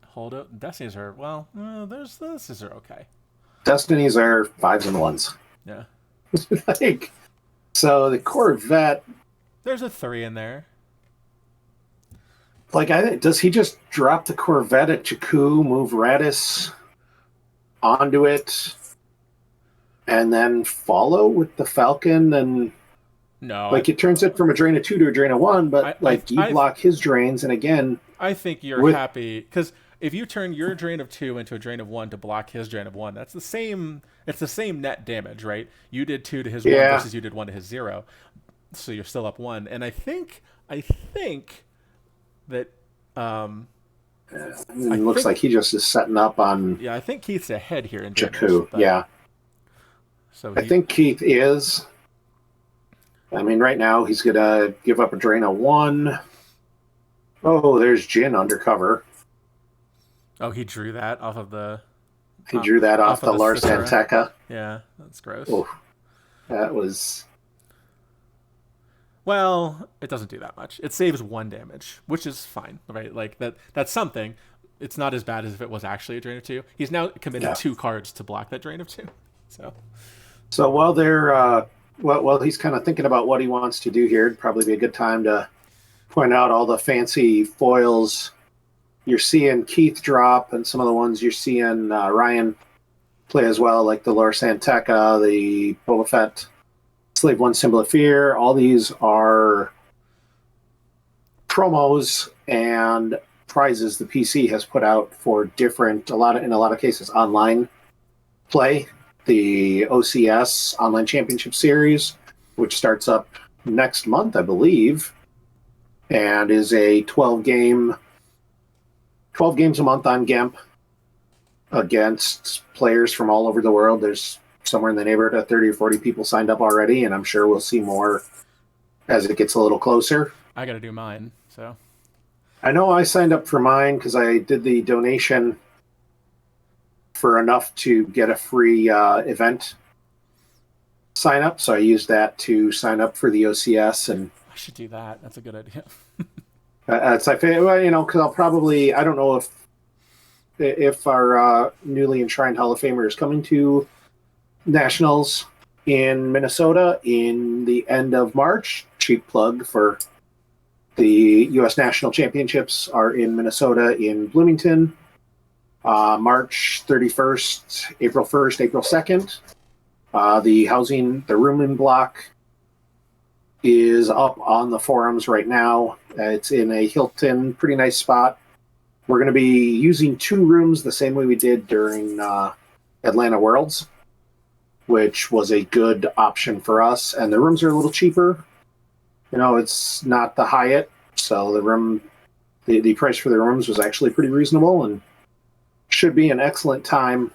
hold up. Destinies are these are okay. Destinies are 5s and 1s. Yeah. Like, so the Corvette. There's a 3 in there. Like, does he just drop the Corvette at Jakku, move Radis onto it, and then follow with the Falcon? And no, like it turns it from a drain of 2 to a drain of 1, but you block his drains, and again, I think you're happy because if you turn your drain of 2 into a drain of 1 to block his drain of 1, that's the same. It's the same net damage, right? You did 2 to his 1 versus you did 1 to his 0, so you're still up 1. And I think that it looks like he just is setting up on. Yeah, I think Keith's ahead here in Jakku. Yeah. So I think Keith is. I mean, right now he's going to give up a drain of 1. Oh, there's Jin undercover. Oh, he drew that off of the He drew that off the Larsen Citra. Tekka. Yeah, that's gross. Oh, that was... Well, it doesn't do that much. It saves 1 damage, which is fine, right? Like that's something. It's not as bad as if it was actually a drain of 2. He's now committed 2 cards to block that drain of 2. So while they're while he's kind of thinking about what he wants to do here, it'd probably be a good time to point out all the fancy foils you're seeing Keith drop, and some of the ones you're seeing Ryan play as well, like the Larsen Tekka, the Boba Fett Slave 1 Symbol of Fear. All these are promos and prizes the PC has put out for different, in a lot of cases, online play. The OCS Online Championship Series, which starts up next month, I believe, and is a 12 games a month on GEMP against players from all over the world. There's somewhere in the neighborhood of 30 or 40 people signed up already, and I'm sure we'll see more as it gets a little closer. I got to do mine, so. I know I signed up for mine because I did the donation for enough to get a free event sign up. So I used that to sign up for the OCS, and I should do that. That's a good idea. it's like, because I'll probably, I don't know if our newly enshrined Hall of Famer is coming to Nationals in Minnesota in the end of March. Cheap plug for the U.S. National Championships are in Minnesota in Bloomington. March 31st, April 1st, April 2nd. The room block is up on the forums right now. It's in a Hilton, pretty nice spot. We're going to be using 2 rooms the same way we did during Atlanta Worlds, which was a good option for us. And the rooms are a little cheaper. It's not the Hyatt, so the price for the rooms was actually pretty reasonable, and should be an excellent time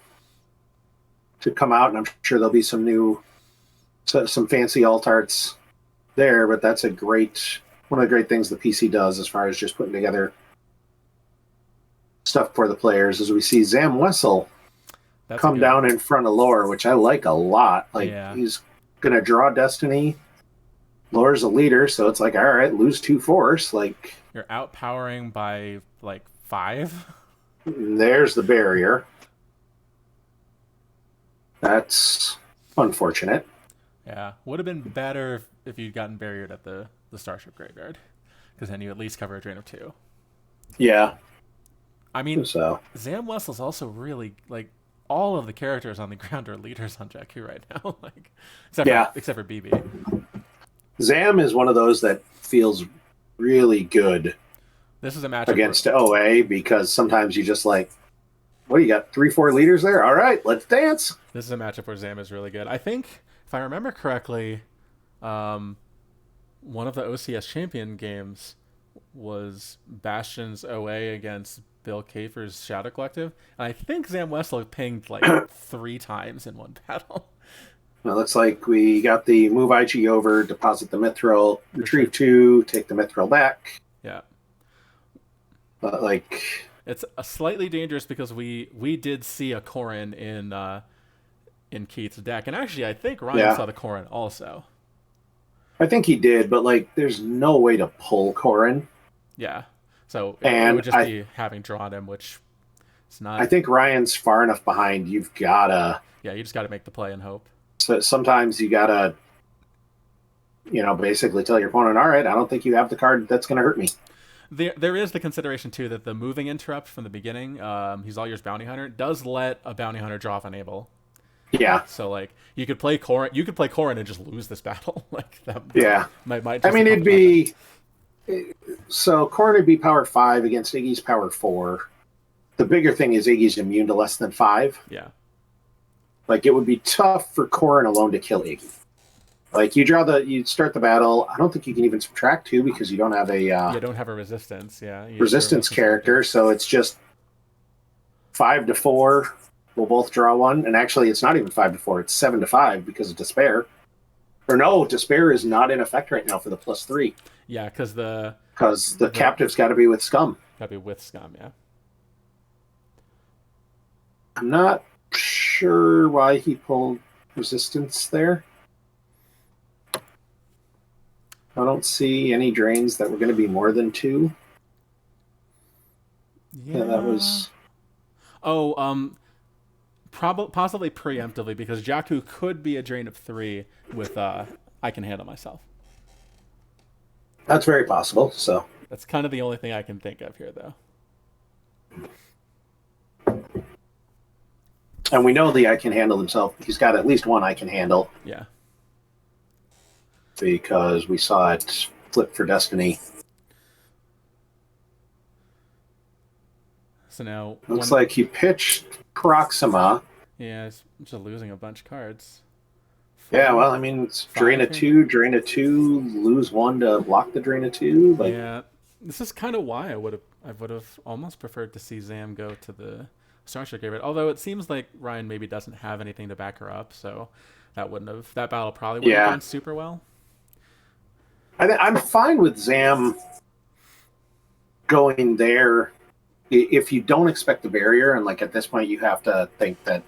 to come out, and I'm sure there'll be some fancy alt arts there, but that's one of the great things the PC does as far as just putting together stuff for the players. As we see Zam Wessel come down in front of Lore, which I like a lot. He's going to draw Destiny. Lore's a leader, so it's like, all right, lose 2 force. Like, you're outpowering by 5. There's the barrier. That's unfortunate. Yeah, would have been better if you'd gotten barriered at the Starship Graveyard, because then you at least cover a drain of 2. Yeah. I mean, Zam Wessel's also really, all of the characters on the ground are leaders on Jakku right now, except for BB. Zam is one of those that feels really good. This is a matchup against OA, because sometimes you just what do you got? 3-4 leaders there? All right, let's dance. This is a matchup where Zam is really good. I think, if I remember correctly, one of the OCS champion games was Bastion's OA against Bill Kafer's Shadow Collective, and I think Zam Wessel pinged 3 times in one battle. Well, looks like we got the move IG over, deposit the Mithril, retrieve 2, take the Mithril back. Yeah. But it's a slightly dangerous because we did see a Corrin in Keith's deck, and actually I think Ryan saw the Corrin also. I think he did, but there's no way to pull Corrin. Yeah, so it would just be having drawn him, which it's not. I think Ryan's far enough behind. You've gotta. Yeah, you just gotta make the play and hope. So sometimes you gotta, basically tell your opponent, all right, I don't think you have the card that's gonna hurt me. There is the consideration too that the moving interrupt from the beginning, he's all yours bounty hunter, does let a bounty hunter draw off enable. Yeah. So you could play Corrin and just lose this battle. That. Yeah. Might I mean, it'd be so Corrin would be power 5 against Iggy's power 4. The bigger thing is Iggy's immune to less than 5. Yeah. It would be tough for Corrin alone to kill Iggy. You start the battle. I don't think you can even subtract 2 because you don't have a. You don't have a resistance. Yeah. Resistance character, so it's just 5 to 4 We'll both draw one, and actually, it's not even 5 to 4; it's 7 to 5 because of despair. Or no, despair is not in effect right now for the +3 Yeah, because the captive's got to be with scum. gotta be with scum. Yeah. I'm not sure why he pulled resistance there. I don't see any drains that were going to be more than 2. Yeah, that was. Oh, possibly preemptively because Jakku could be a drain of 3 with I can handle myself. That's very possible. So That's kind of the only thing I can think of here, though. and we know the I can handle himself. He's got at least one I can handle Yeah. because we saw it flip for destiny. So now Looks like he pitched Proxima. Yeah, it's just losing a bunch of cards. Yeah, well, I mean, it's drain a 2, lose 1 to block the drain a 2. Like, yeah, this is kind of why I would have almost preferred to see Zam go to the Starship Graveyard. Although it seems like Ryan maybe doesn't have anything to back her up, so that battle probably wouldn't have gone super well. I'm fine with Zam going there if you don't expect the barrier, and like at this point you have to think that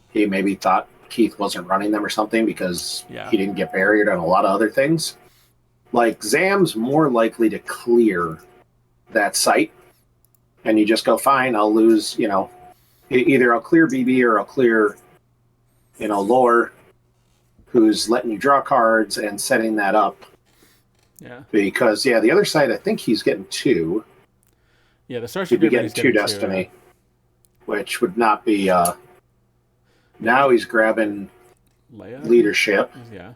he maybe thought Keith wasn't running them or something because he didn't get barriered on a lot of other things. Like Zam's more likely to clear that site, and you just go, fine, I'll lose, either I'll clear BB or I'll clear, Lore, who's letting you draw cards and setting that up. Yeah. Because the other side, I think he's getting 2. Yeah, the Starship He'd be getting 2 destiny, which would not be. Now he's grabbing Leia? Leadership. Yeah.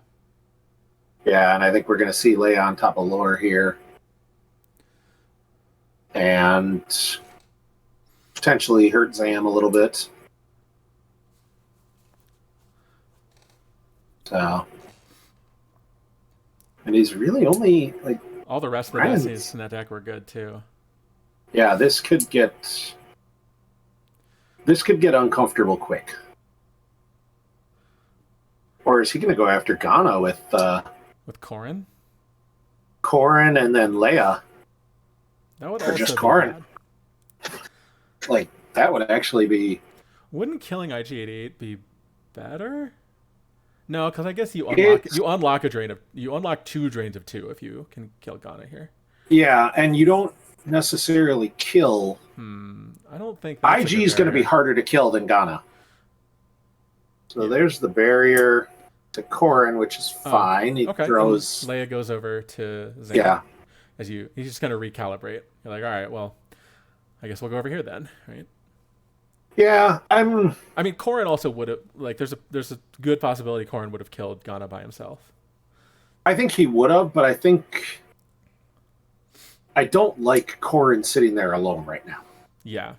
Yeah, and I think we're going to see Leia on top of Lore here. And potentially hurt Zam a little bit. So. And he's really only, like... All the rest of the Destinies in that deck were good, too. Yeah, this could get uncomfortable quick. Or is he going to go after Ghana with Corrin? Corrin and then Leia? That would or just Corrin. Like, that would actually be... Wouldn't killing IG-88 be better? No, because I guess you unlock 2 drains of 2 if you can kill Ghana here. Yeah, and you don't necessarily kill... I don't think IG is going to be harder to kill than Ghana. So there's the barrier to Corrin, which is fine. He throws... Leia goes over to Zam. Yeah. He's just going to recalibrate. You're like, all right, well, I guess we'll go over here then, right? Yeah, I mean, Corrin also would have... Like, there's a good possibility Corrin would have killed Ghana by himself. I think he would have, but I think... I don't like Corrin sitting there alone right now. Yeah.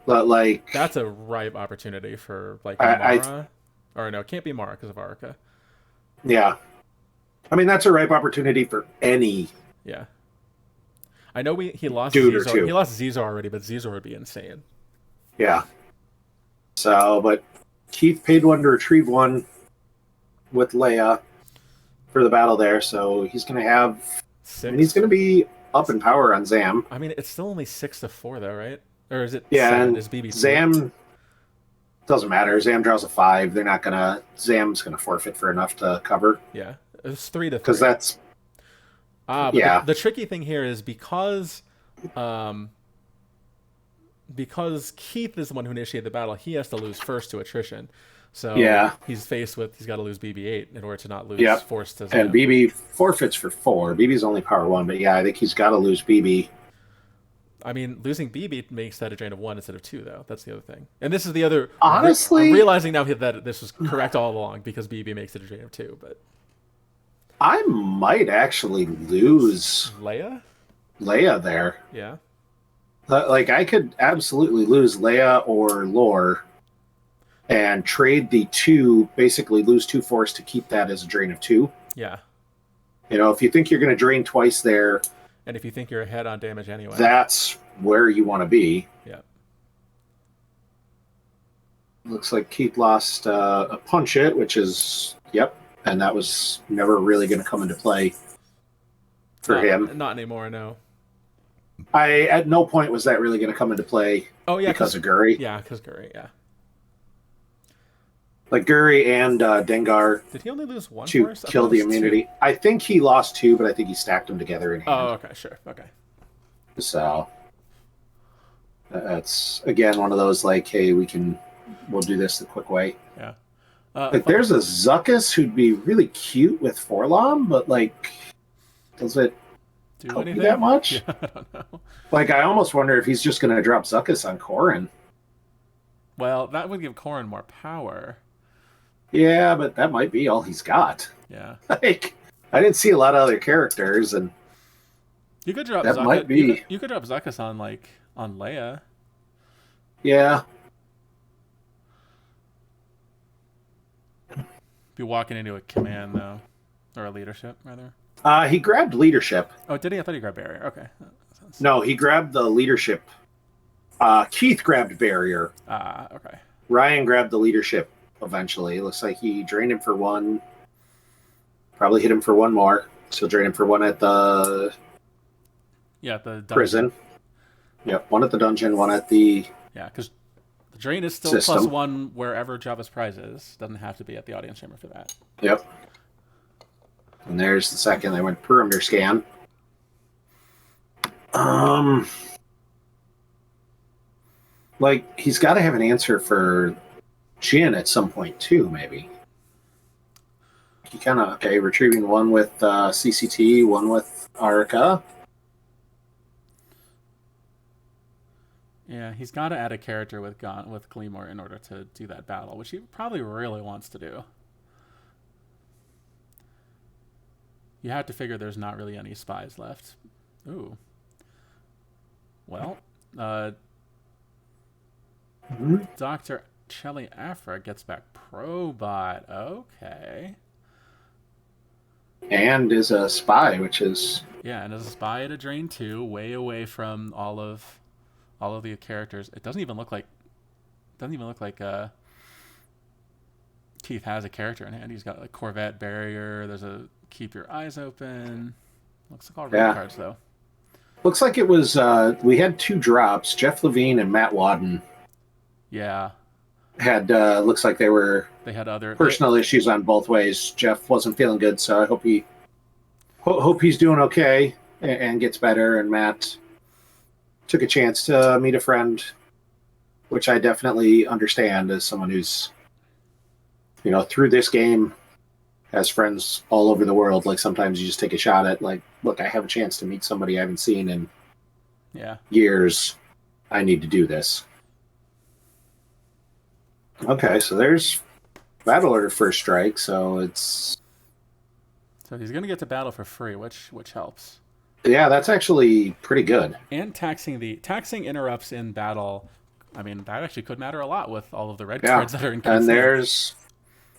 But, like... That's a ripe opportunity for, like, Mara. Or, no, it can't be Mara because of Arca. Yeah. I mean, that's a ripe opportunity for any... Yeah. I know he lost Zizor. He lost Zizor already, but Zizor would be insane. Yeah. So, but Keith paid 1 to retrieve 1 with Leia for the battle there, so he's going to have... 6. I mean, he's going to be up in power on Zam. I mean, it's still only 6 to 4, though, right? Or is it? Yeah, 7? and Is BB Zam doesn't matter. Zam draws a 5. They're not going to... Zam's going to forfeit for enough to cover. Yeah, it's 3 to 3. Because that's... But the tricky thing here is because Keith is the one who initiated the battle, he has to lose first to attrition. So he's got to lose BB-8 in order to not lose force to Zam. And BB forfeits for 4. BB's only power 1, but I think he's got to lose BB. I mean, losing BB makes that a drain of 1 instead of 2, though. That's the other thing. And this is the other... Honestly... I'm realizing now that this was correct all along because BB makes it a drain of 2, but... I might actually lose... Leia there. Yeah. Like, I could absolutely lose Leia or Lore and trade the 2, basically lose 2 force to keep that as a drain of 2. Yeah. If you think you're going to drain twice there... And if you think you're ahead on damage anyway. That's where you want to be. Yeah. Looks like Keith lost a punch it, which is, yep. And that was never really going to come into play for him. Not anymore, no. At no point was that really going to come into play Oh, yeah, because of Guri. Yeah, because Guri, yeah. Like Guri and Dengar Did he only lose one to force? kill the immunity. Two. I think he lost two, but I think he stacked them together in hand. Oh, okay, sure. Okay. So that's, again, one of those like, hey, we'll do this the quick way. Yeah. Like there's a Zuckuss who'd be really cute with Forlom, but like, does it help you that much? Yeah, I don't know. Like, I almost wonder if he's just going to drop Zuckuss on Corrin. Well, that would give Corrin more power. Yeah, but that might be all he's got. Yeah. Like, I didn't see a lot of other characters, and you could drop that might be. You could drop Zuckuss on Leia. Yeah. Be walking into a command though, or a leadership rather. He grabbed leadership. Oh, did he? I thought he grabbed barrier. Okay. No, he grabbed the leadership. Keith grabbed barrier. Okay. Ryan grabbed the leadership eventually. It looks like he drained him for one. Probably hit him for one more. So drain him for one at the the prison. Yep, one at the dungeon, one at the because the drain is still system. +1 wherever Java's prize is. Doesn't have to be at the audience chamber for that. Yep. And there's the second. They went perimeter scan. Like, he's got to have an answer for Jin at some point too, maybe. He kind of, retrieving one with CCT, one with Arca. Yeah, he's got to add a character with Gleamore in order to do that battle, which he probably really wants to do. You have to figure there's not really any spies left. Ooh. Well, Dr. Chelly Afra gets back Probot. Okay. And is a spy, which is... Yeah, and is a spy at a Drain 2, way away from all of the characters. It doesn't even look like Keith has a character in hand. He's got like Corvette barrier. There's a keep your eyes open. Looks like all red cards though. Looks like it was we had two drops. Jeff Levine and Matt Wadden. Yeah. Had looks like they had other personal issues on both ways. Jeff wasn't feeling good, so I hope he's doing okay and gets better. And Matt took a chance to meet a friend, which I definitely understand as someone who's, through this game has friends all over the world. Like, sometimes you just take a shot at, like, look, I have a chance to meet somebody I haven't seen in years. I need to do this. Okay, so there's battle order first strike, so he's going to get to battle for free, which helps. Yeah, that's actually pretty good. And taxing interrupts in battle, I mean, that actually could matter a lot with all of the red cards that are in. And there's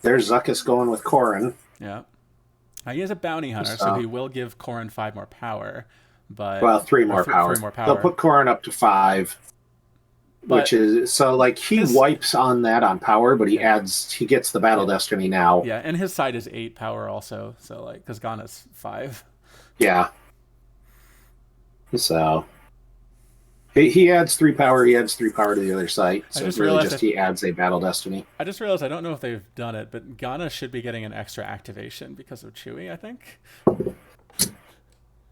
Zuckuss going with Corrin. Yeah. Now, he is a bounty hunter, so he will give Corrin 5 more power. But 3 more power. 3 more power. They'll put Corrin up to 5. Which is so like he wipes on that on power, but he gets the battle destiny now. Yeah, and his side is 8 power also, so like because Ghana's 5. Yeah. So he adds 3 power. He adds 3 power to the other site. So he adds a battle destiny. I just realized I don't know if they've done it, but Ghana should be getting an extra activation because of Chewie, I think.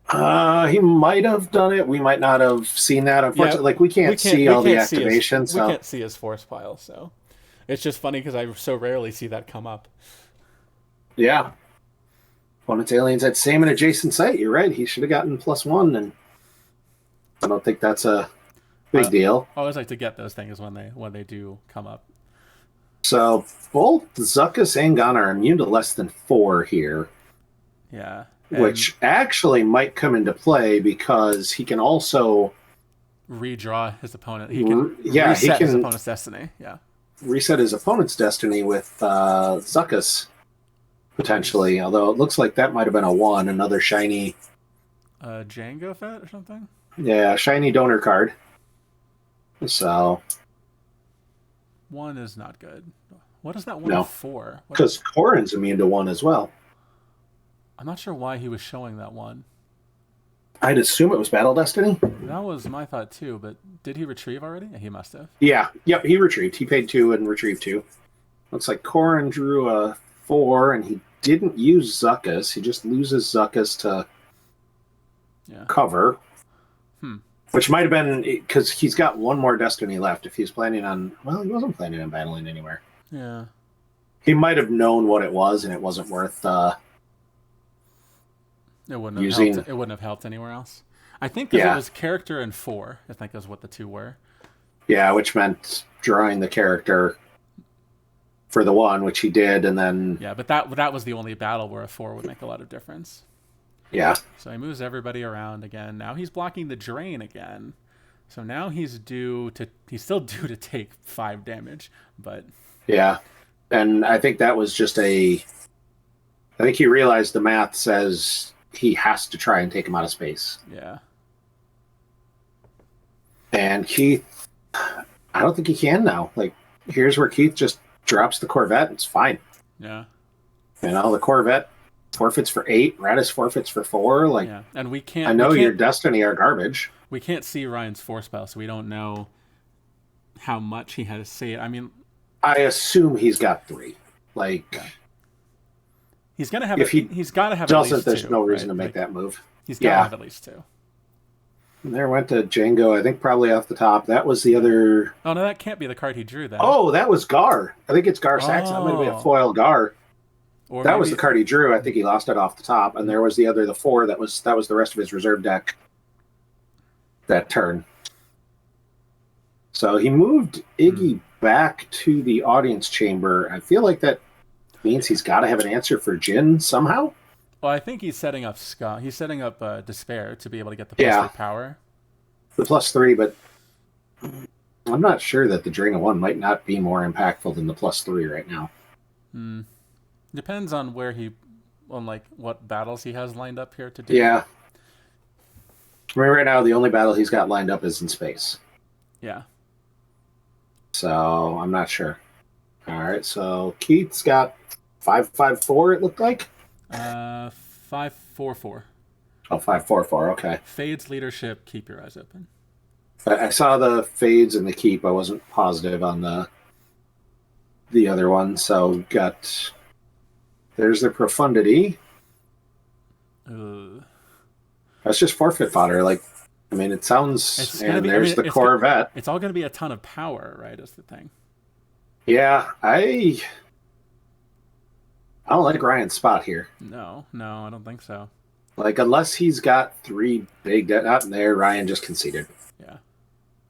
He might have done it. We might not have seen that. Unfortunately, we can't see all the activations. We can't see his force pile, so it's just funny because I so rarely see that come up. Yeah. Opponent's aliens at same and adjacent site. You're right. He should have gotten +1, and I don't think that's a big deal. I always like to get those things when they do come up. So both Zuckuss and Ghana are immune to less than 4 here. Yeah. Which actually might come into play because he can also redraw his opponent. He can reset his opponent's destiny. Yeah. Reset his opponent's destiny with Zuckuss, potentially. Although it looks like that might have been a 1, another shiny Django Fett or something? Yeah, shiny donor card. So 1 is not good. What is that 1 No, for? because Corrin's immune to 1 as well. I'm not sure why he was showing that 1. I'd assume it was Battle Destiny. That was my thought too, but did he retrieve already? He must have. Yeah, yep, he retrieved. He paid 2 and retrieved 2. Looks like Corrin drew a 4, and he didn't use Zuckus. He just loses Zuckus to cover. Which might have been because he's got 1 more Destiny left. If he's planning on, well, he wasn't planning on battling anywhere. Yeah. He might have known what it was, and it wasn't worth it wouldn't have using. helped. It wouldn't have helped anywhere else. I think because it was character and 4. I think is what the 2 were. Yeah, which meant drawing the character for the 1, which he did, and then but that was the only battle where a 4 would make a lot of difference. Yeah. So he moves everybody around again. Now he's blocking the drain again. So now he's still due to take 5 damage, but yeah. And I think that was just I think he realized the math says he has to try and take him out of space. Yeah. And Keith, I don't think he can now. Like, here's where Keith just drops the Corvette. It's fine. Yeah. The Corvette forfeits for 8. Radis forfeits for 4. Like, yeah. And we can't. I know your Destiny are garbage. We can't see Ryan's 4 spell, so we don't know how much he had to say. I mean, I assume he's got 3. Like, he's gonna have. He's got to have. Justin, at least there's 2, no reason to make that move. He's got to have at least 2. And there went to Django. I think probably off the top. That was the other. Oh no, that can't be the card he drew. Then. Oh, that was Gar. I think it's Gar Saxon. That might have been a foil Gar. Or that was the card he drew. I think he lost it off the top. And there was the 4 that was the rest of his reserve deck that turn. So he moved Iggy back to the audience chamber. I feel like that means he's got to have an answer for Jin somehow. Well, I think he's setting up Scott. He's setting up Despair to be able to get the +3 power. The +3, but I'm not sure that the Drain of 1 might not be more impactful than the +3 right now. Depends on what battles he has lined up here to do. Yeah. I mean, right now, the only battle he's got lined up is in space. Yeah. So, I'm not sure. All right, so Keith's got 5-5-4, it looked like? 5-4-4. Oh, 5-4-4, okay. Fades leadership, keep your eyes open. I saw the fades and the keep. I wasn't positive on the other one, so got... There's the profundity. That's just forfeit fodder. Like, I mean, it sounds. And there's the Corvette. It's all going to be a ton of power, right? Is the thing. Yeah, I don't like Ryan's spot here. No, I don't think so. Like, unless he's got 3 big out in there, Ryan just conceded. Yeah.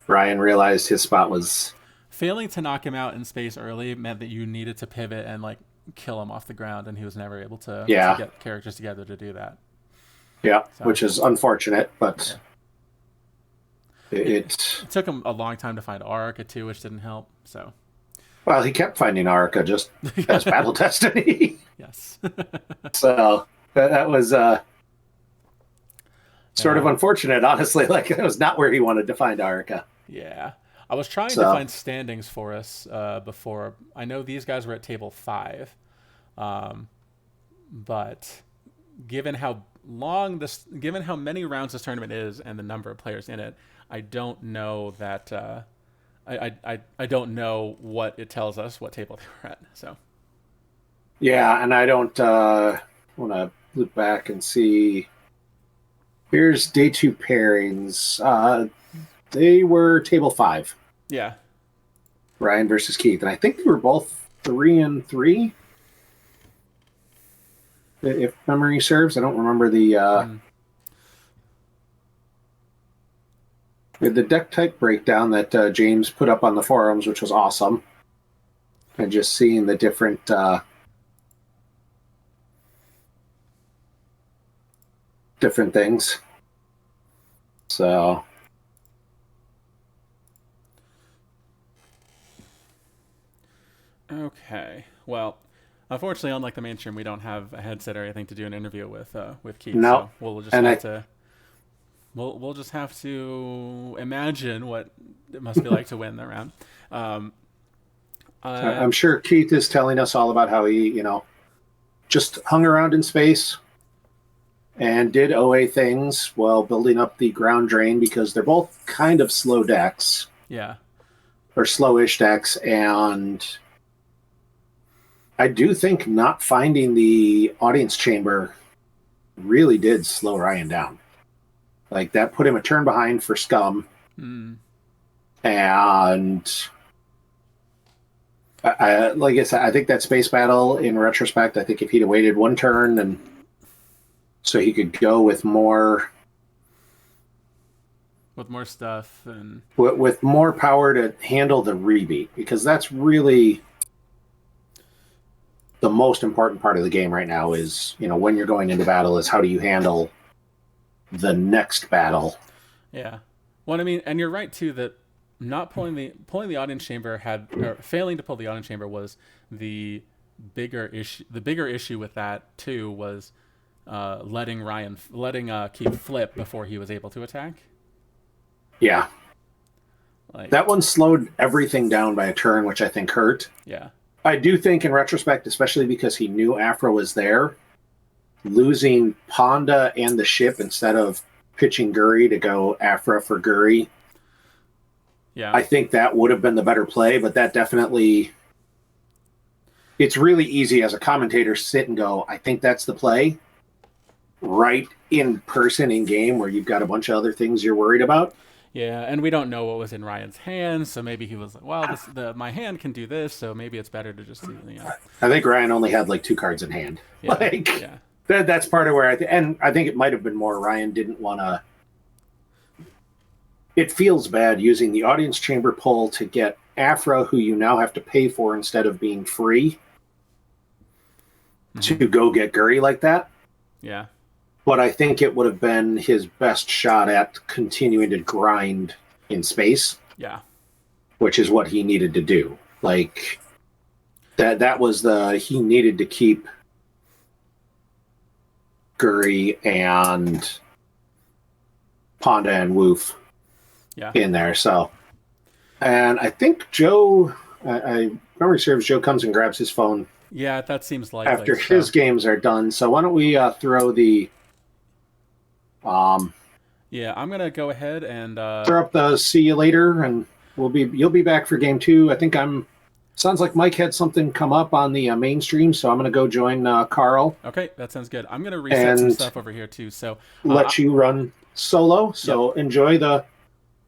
Ryan realized his spot was failing to knock him out in space early meant that you needed to pivot and kill him off the ground, and he was never able to get characters together to do that. Yeah, so, which is unfortunate, but it took him a long time to find Arica too, which didn't help. So, well, he kept finding Arica just as Battle Destiny. Yes. So that was sort of unfortunate, honestly. Like, that was not where he wanted to find Arica. Yeah. I was trying to find standings for us before. I know these guys were at table 5, but given how many rounds this tournament is and the number of players in it, I don't know that I don't know what it tells us what table they were at. So yeah, and I don't want to look back and see. Here's day 2 pairings. They were table 5. Yeah. Ryan versus Keith. And I think they were both 3-3. If memory serves. I don't remember the deck type breakdown that James put up on the forums, which was awesome. And just seeing the different things. So okay. Well, unfortunately, unlike the mainstream, we don't have a headset or anything to do an interview with Keith. No. So we'll just have to imagine what it must be like to win the round. Uh, I'm sure Keith is telling us all about how he, just hung around in space and did OA things while building up the ground drain because they're both kind of slow decks yeah, or slowish decks. And I do think not finding the audience chamber really did slow Ryan down. Like that put him a turn behind for Scum. mm, And like I said, I think that space battle in retrospect, I think if he'd have waited one turn and so he could go with more with more stuff and with more power to handle the rebeat, because that's really the most important part of the game right now is, when you're going into battle is how do you handle the next battle. yeah. Well, I mean, and you're right too that not pulling the audience chamber had or failing to pull the audience chamber was the bigger issue. The bigger issue with that too was letting Keith flip before he was able to attack. Yeah. Like, That one slowed everything down by a turn, which I think hurt. yeah, I do think in retrospect, especially because he knew Afro was there, losing Ponda and the ship instead of pitching Guri to go Afra for Guri, yeah, I think that would have been the better play, but that definitely, it's really easy as a commentator sit and go, I think that's the play, right in person in game where you've got a bunch of other things you're worried about. yeah. And we don't know what was in Ryan's hands, so maybe he was like, "Well, my hand can do this, so maybe it's better to just do." I think Ryan only had like 2 cards in hand. Yeah, Like yeah, that's part of where and I think it might have been more Ryan didn't want to. It feels bad using the audience chamber pull to get Afra, who you now have to pay for instead of being free, to go get Guri like that. yeah, But I think it would have been his best shot at continuing to grind in space, yeah, which is what he needed to do. Like that was he needed to keep Guri and Ponda and Woof yeah, in there. So, and I think Joe, I memory serves, Joe comes and grabs his phone yeah. That seems likely. after So, his games are done. So why don't we throw the yeah, I'm gonna go ahead and throw up the see you later, and you'll be back for game 2. I think sounds like Mike had something come up on the mainstream, so I'm going to go join Carl okay, that sounds good. I'm gonna reset some and stuff over here too. So, let you run solo. So enjoy the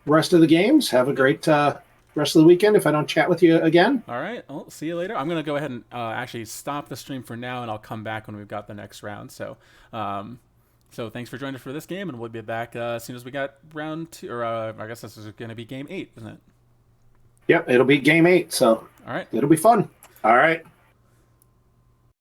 rest of the games. Have a great rest of the weekend if I don't chat with you again. all right, I'll see you later. I'm gonna go ahead and actually stop the stream for now, and I'll come back when we've got the next round. So thanks for joining us for this game, and we'll be back as soon as we got round 2, or I guess this is going to be game 8, isn't it? Yep, it'll be game 8, so All right. it'll be fun. All right.